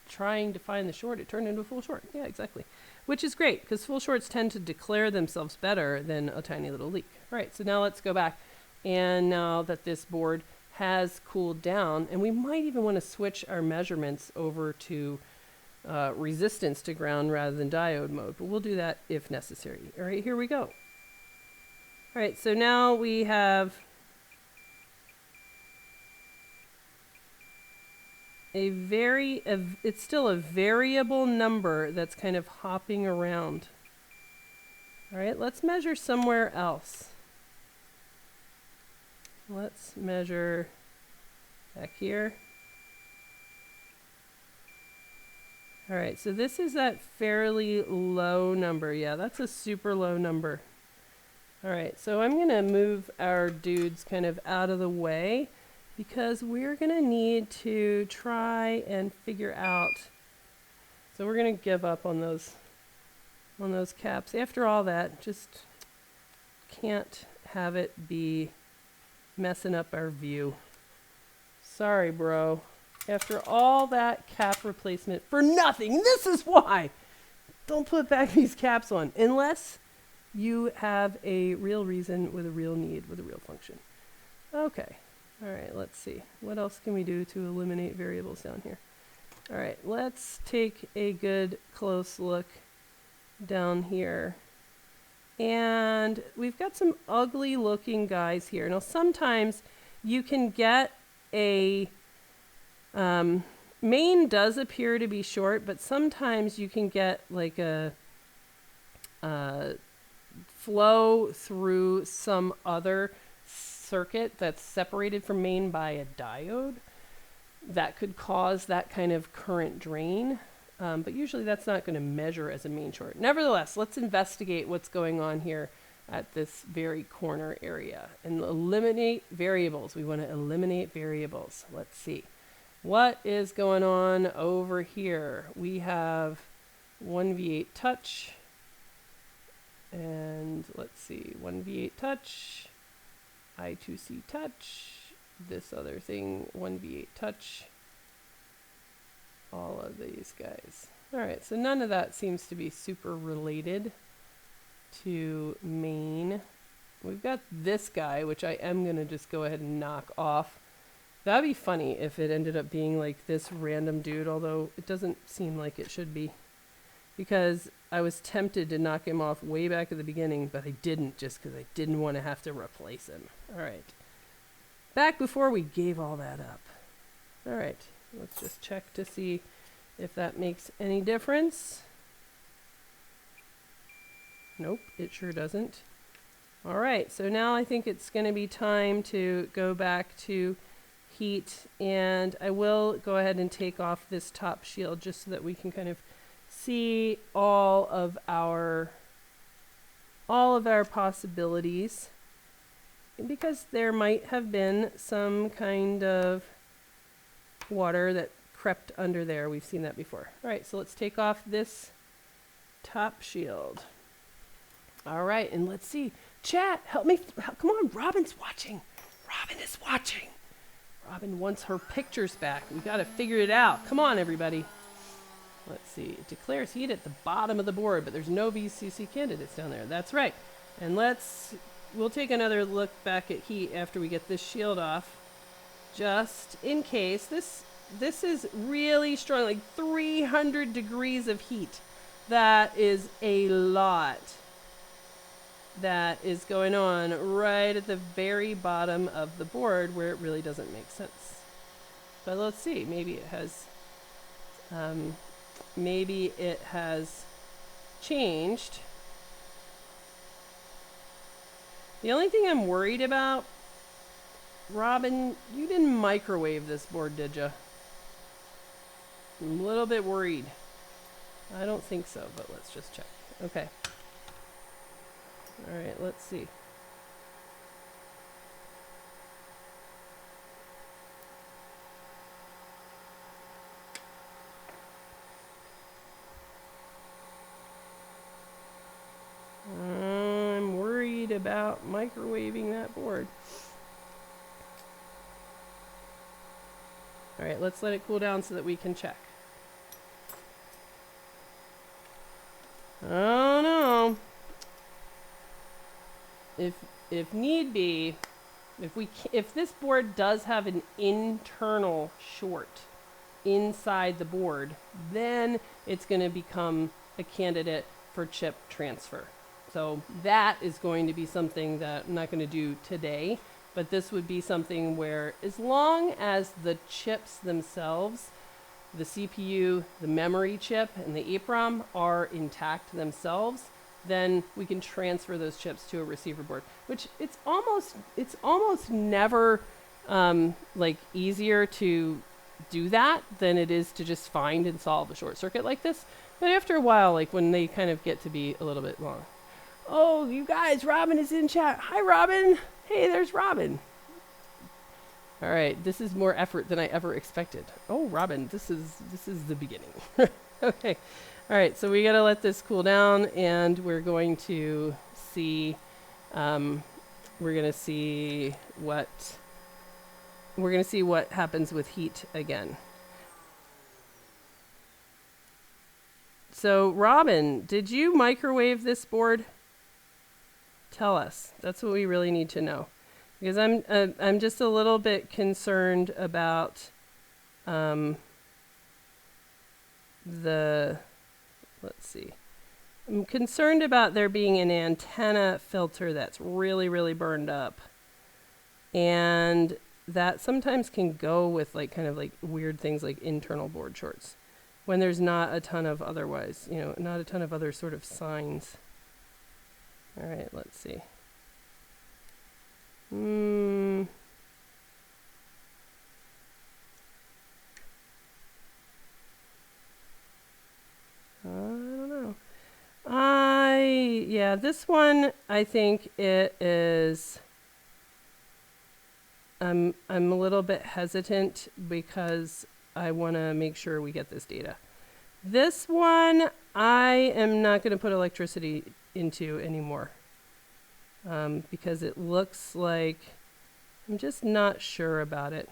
Trying to find the short, it turned into a full short. Yeah, exactly. Which is great, because full shorts tend to declare themselves better than a tiny little leak. All right, so now let's go back. And now that this board has cooled down, and we might even want to switch our measurements over to resistance to ground rather than diode mode, but we'll do that if necessary. All right, here we go. All right, so now we have it's still a variable number that's kind of hopping around. All right, let's measure somewhere else. Let's measure back here. All right, so this is that fairly low number. Yeah, that's a super low number. All right, so I'm going to move our dudes kind of out of the way because we're going to need to try and figure out. So we're going to give up on those caps. After all that, just can't have it be messing up our view. Sorry, bro. After all that cap replacement for nothing. This is why. Don't put back these caps on unless you have a real reason with a real need with a real function. Okay. All right, let's see. What else can we do to eliminate variables down here? All right, let's take a good close look down here. And we've got some ugly looking guys here. Now sometimes you can get a, main does appear to be short, but sometimes you can get like a flow through some other circuit that's separated from main by a diode that could cause that kind of current drain. But usually that's not going to measure as a main short. Nevertheless, let's investigate what's going on here at this very corner area and eliminate variables. We want to eliminate variables. Let's see. What is going on over here? We have 1V8 touch. And let's see, 1V8 touch, I2C touch, this other thing, 1V8 touch. All of these guys. All right, so none of that seems to be super related to main. We've got this guy, which I am going to just go ahead and knock off. That'd be funny if it ended up being like this random dude, although it doesn't seem like it should be. because I was tempted to knock him off way back at the beginning, but I didn't just because I didn't want to have to replace him. All right. Back before we gave all that up. All right. Let's just check to see if that makes any difference. Nope, it sure doesn't. All right, so now I think it's going to be time to go back to heat, and I will go ahead and take off this top shield just so that we can kind of see all of our possibilities, because there might have been some kind of water that crept under there. We've seen that before. All right, so let's take off this top shield. All right, and let's see. Chat, help me. Come on, Robin's watching. Robin is watching. Robin wants her pictures back. We got to figure it out. Come on, everybody. Let's see. It declares heat at the bottom of the board, but there's no VCC candidates down there. That's right. And we'll take another look back at heat after we get this shield off, just in case. This is really strong, like 300 degrees of heat. That is a lot. That is going on right at the very bottom of the board where it really doesn't make sense. But let's see, maybe it has changed. The only thing I'm worried about, Robin, you didn't microwave this board, did you? I'm a little bit worried. I don't think so, but let's just check. Okay. All right, let's see. I'm worried about microwaving that board. All right, let's let it cool down so that we can check. Oh no. If need be, if this board does have an internal short inside the board, then it's going to become a candidate for chip transfer. So that is going to be something that I'm not going to do today, but this would be something where, as long as the chips themselves, the CPU, the memory chip, and the EEPROM are intact themselves, then we can transfer those chips to a receiver board, which it's almost never like easier to do that than it is to just find and solve a short circuit like this. But after a while, like when they kind of get to be a little bit long. Oh, you guys, Robin is in chat. Hi, Robin. Hey, there's Robin. All right, this is more effort than I ever expected. Oh, Robin, this is the beginning. Okay. All right, so we got to let this cool down, and we're going to see what happens with heat again. So, Robin, did you microwave this board? Tell us. That's what we really need to know, because I'm just a little bit concerned about let's see. I'm concerned about there being an antenna filter that's really, really burned up. And that sometimes can go with like kind of like weird things like internal board shorts, when there's not a ton of otherwise, not a ton of other sort of signs. All right, let's see. I don't know. This one, I think it is. I'm a little bit hesitant because I want to make sure we get this data. This one, I am not going to put electricity into anymore because it looks like I'm just not sure about it.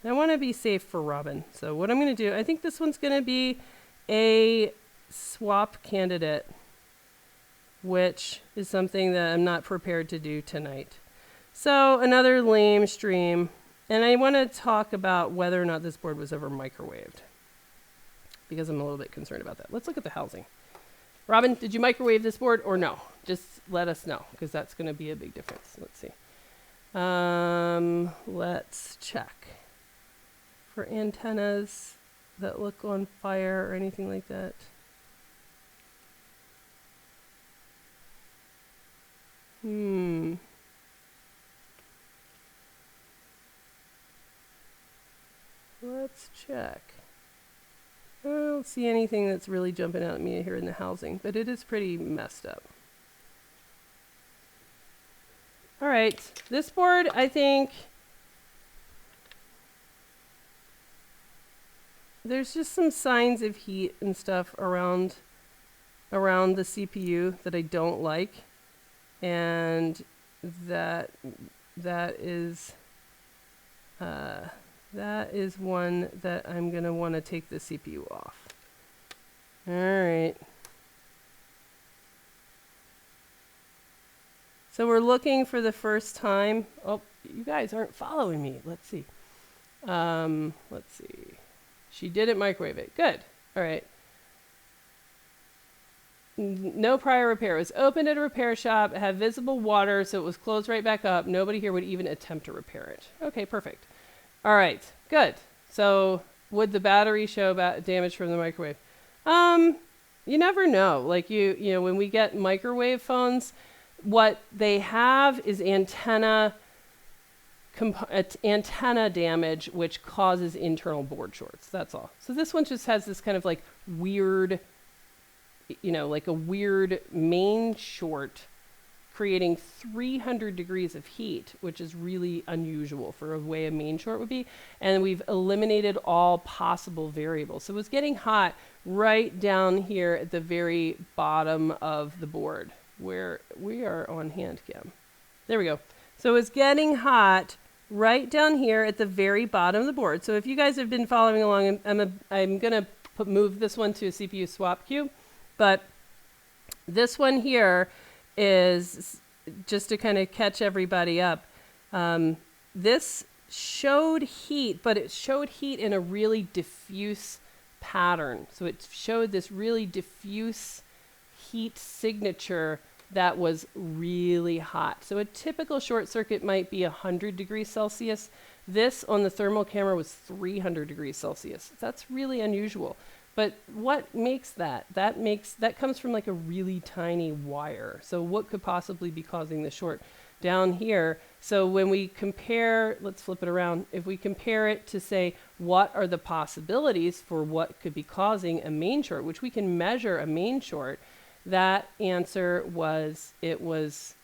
I want to be safe for Robin. So what I'm going to do, I think this one's going to be a swap candidate, which is something that I'm not prepared to do tonight. So another lame stream, and I want to talk about whether or not this board was ever microwaved. because I'm a little bit concerned about that. Let's look at the housing. Robin, did you microwave this board or no? Just let us know, because that's going to be a big difference. Let's see. Let's check for antennas that look on fire or anything like that. Let's check. I don't see anything that's really jumping out at me here in the housing, but it is pretty messed up. All right, this board, I think there's just some signs of heat and stuff around the CPU that I don't like, and that is one that I'm going to want to take the CPU off. All right. So we're looking for the first time. Oh, you guys aren't following me. Let's see. Let's see. She didn't microwave it. Good. All right. No prior repair. It was opened at a repair shop. It had visible water, so it was closed right back up. Nobody here would even attempt to repair it. Okay, perfect. All right, good. So would the battery show damage from the microwave? You never know. Like you know, when we get microwave phones, what they have is antenna damage, which causes internal board shorts. That's all. So this one just has this kind of like weird, you know, like a weird main short creating 300 degrees of heat, which is really unusual for a way a main short would be. And we've eliminated all possible variables. So it was getting hot right down here at the very bottom of the board where we are on hand cam. There we go. So it's getting hot right down here at the very bottom of the board. So if you guys have been following along, I'm going to move this one to a CPU swap queue. But this one here is just to kind of catch everybody up. This showed heat, but it showed heat in a really diffuse pattern. So it showed this really diffuse heat signature that was really hot. So a typical short circuit might be 100 degrees Celsius. This on the thermal camera was 300 degrees Celsius. That's really unusual. But what makes that? That comes from like a really tiny wire. So what could possibly be causing the short down here? So when we compare, let's flip it around. If we compare it to say, what are the possibilities for what could be causing a main short, which we can measure a main short, that answer was, it was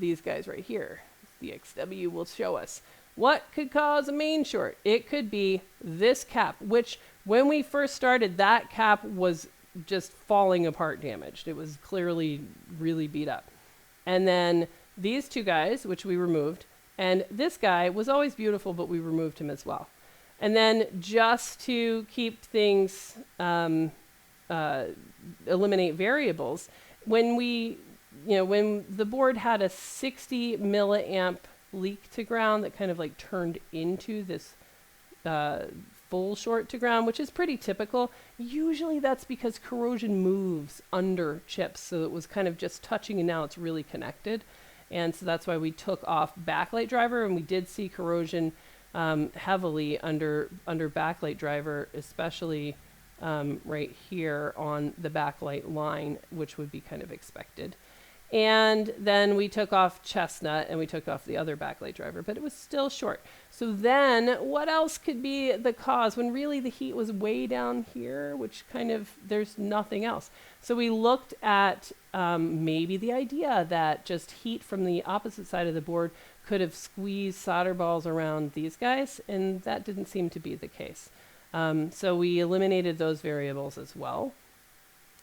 these guys right here. The XW will show us. What could cause a main short? It could be this cap, which when we first started, that cap was just falling apart damaged. It was clearly really beat up. And then these two guys, which we removed, and this guy was always beautiful, but we removed him as well. And then just to keep things, eliminate variables, when the board had a 60 milliamp leak to ground that kind of like turned into this full short to ground, which is pretty typical. Usually that's because corrosion moves under chips, so it was kind of just touching and now it's really connected. And so that's why we took off backlight driver, and we did see corrosion heavily under backlight driver, especially right here on the backlight line, which would be kind of expected. And then we took off Chestnut and we took off the other backlight driver, but it was still short. So then what else could be the cause when really the heat was way down here, which kind of, there's nothing else. So we looked at maybe the idea that just heat from the opposite side of the board could have squeezed solder balls around these guys, and that didn't seem to be the case. So we eliminated those variables as well.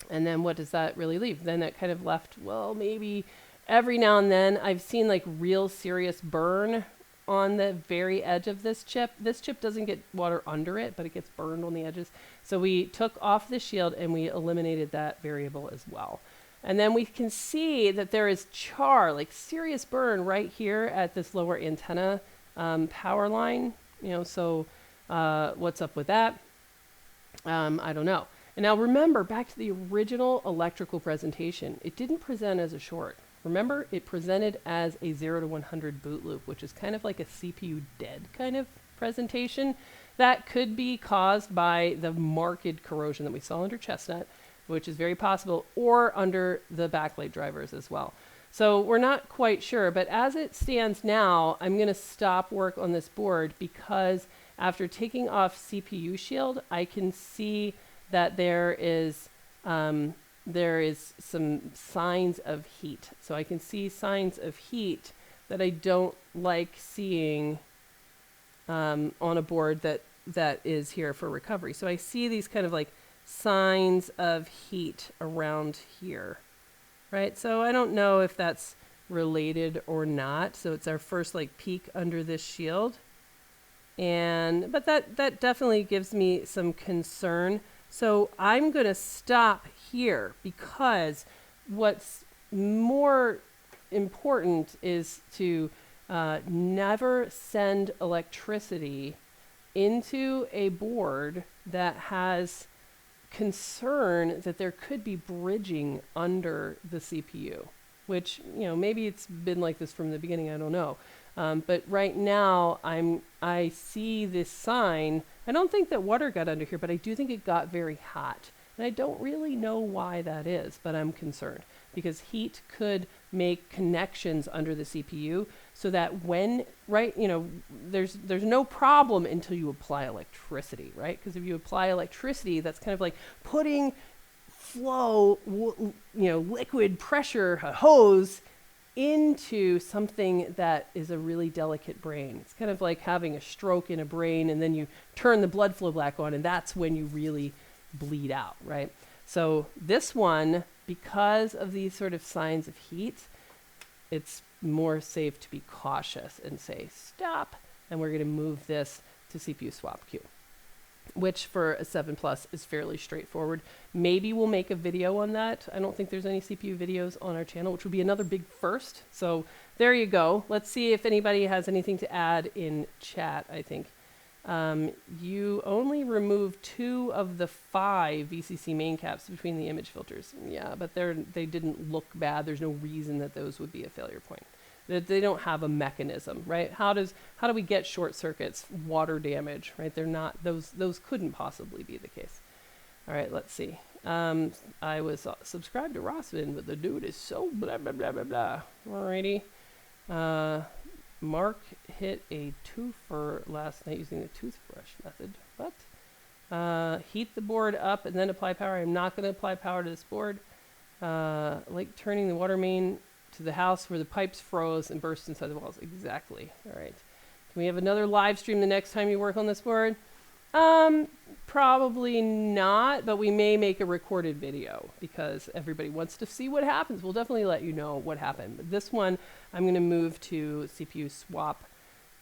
And then what does that really leave? Then that kind of left, well, maybe every now and then I've seen like real serious burn on the very edge of this chip. This chip doesn't get water under it, but it gets burned on the edges. So we took off the shield and we eliminated that variable as well. And then we can see that there is char, like serious burn right here at this lower antenna power line. So what's up with that? I don't know. And now remember, back to the original electrical presentation, it didn't present as a short. Remember, it presented as a 0 to 100 boot loop, which is kind of like a CPU dead kind of presentation. That could be caused by the marked corrosion that we saw under Chestnut, which is very possible, or under the backlight drivers as well. So we're not quite sure, but as it stands now, I'm going to stop work on this board because after taking off CPU shield, I can see that there is some signs of heat. So I can see signs of heat that I don't like seeing on a board that is here for recovery. So I see these kind of like signs of heat around here, right? So I don't know if that's related or not. So it's our first like peek under this shield. But that definitely gives me some concern. So I'm going to stop here because what's more important is to never send electricity into a board that has concern that there could be bridging under the CPU, which, you know, maybe it's been like this from the beginning, I don't know. But right now I see this sign. I don't think that water got under here, but I do think it got very hot. And I don't really know why that is, but I'm concerned because heat could make connections under the CPU so that when, right, you know, there's no problem until you apply electricity, right? Because if you apply electricity, that's kind of like putting flow, liquid pressure, a hose, into something that is a really delicate brain. It's kind of like having a stroke in a brain and then you turn the blood flow back on and that's when you really bleed out, right? So this one, because of these sort of signs of heat, it's more safe to be cautious and say stop, and we're going to move this to CPU swap queue, which for a 7 Plus is fairly straightforward. Maybe we'll make a video on that. I don't think there's any CPU videos on our channel, which would be another big first. So there you go. Let's see if anybody has anything to add in chat, I think. You only removed 2 of the 5 VCC main caps between the image filters. Yeah, but they didn't look bad. There's no reason that those would be a failure point. That they don't have a mechanism, right? How do we get short circuits, water damage, right? They're not, those couldn't possibly be the case. All right, let's see. I was subscribed to Rossman, but the dude is so blah, blah, blah, blah, blah. Alrighty. Mark hit a twofer last night using the toothbrush method. What? Heat the board up and then apply power. I'm not going to apply power to this board. Like turning the water main to the house where the pipes froze and burst inside the walls. Exactly. All right. Can we have another live stream the next time you work on this board? Probably not, but we may make a recorded video because everybody wants to see what happens. We'll definitely let you know what happened. But this one, I'm going to move to CPU swap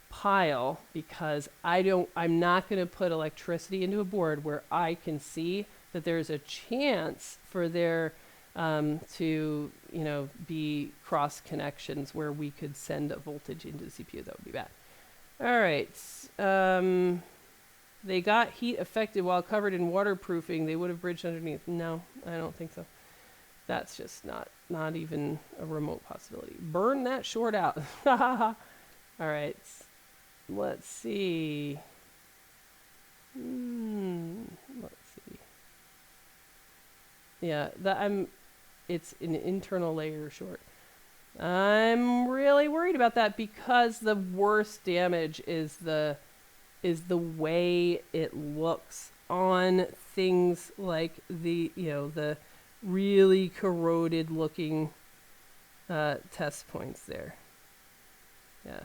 pile because I'm not going to put electricity into a board where I can see that there's a chance for there to, be cross connections where we could send a voltage into the CPU. That would be bad. All right. They got heat affected while covered in waterproofing. They would have bridged underneath. No, I don't think so. That's just not even a remote possibility. Burn that short out. All right. Let's see. Let's see. Yeah, it's an internal layer short. I'm really worried about that because the worst damage is the way it looks on things like the really corroded looking test points there. Yeah.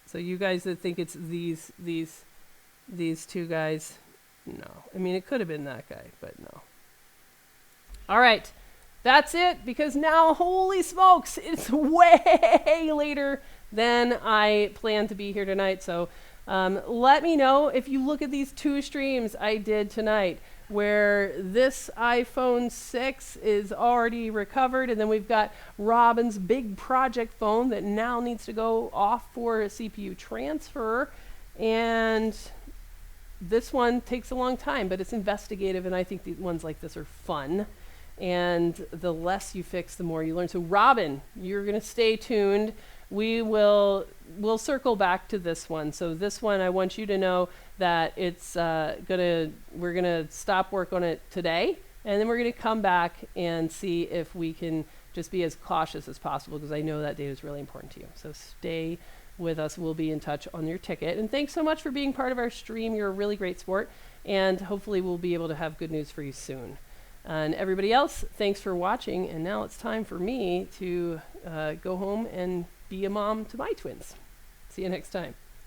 So you guys that think it's these 2 guys, no. I mean, it could have been that guy, but no. All right. That's it, because now, holy smokes, it's way later than I planned to be here tonight. So let me know if you look at these 2 streams I did tonight, where this iPhone 6 is already recovered, and then we've got Robin's big project phone that now needs to go off for a CPU transfer. And this one takes a long time, but it's investigative, and I think the ones like this are fun. And the less you fix, the more you learn. So Robin, you're going to stay tuned. We'll circle back to this one. So this one, I want you to know that it's we're gonna stop work on it today, and then we're gonna come back and see if we can just be as cautious as possible, because I know that data is really important to you. So stay with us. We'll be in touch on your ticket. And thanks so much for being part of our stream. You're a really great sport, and hopefully we'll be able to have good news for you soon. And everybody else, thanks for watching. And now it's time for me to go home and be a mom to my twins. See you next time.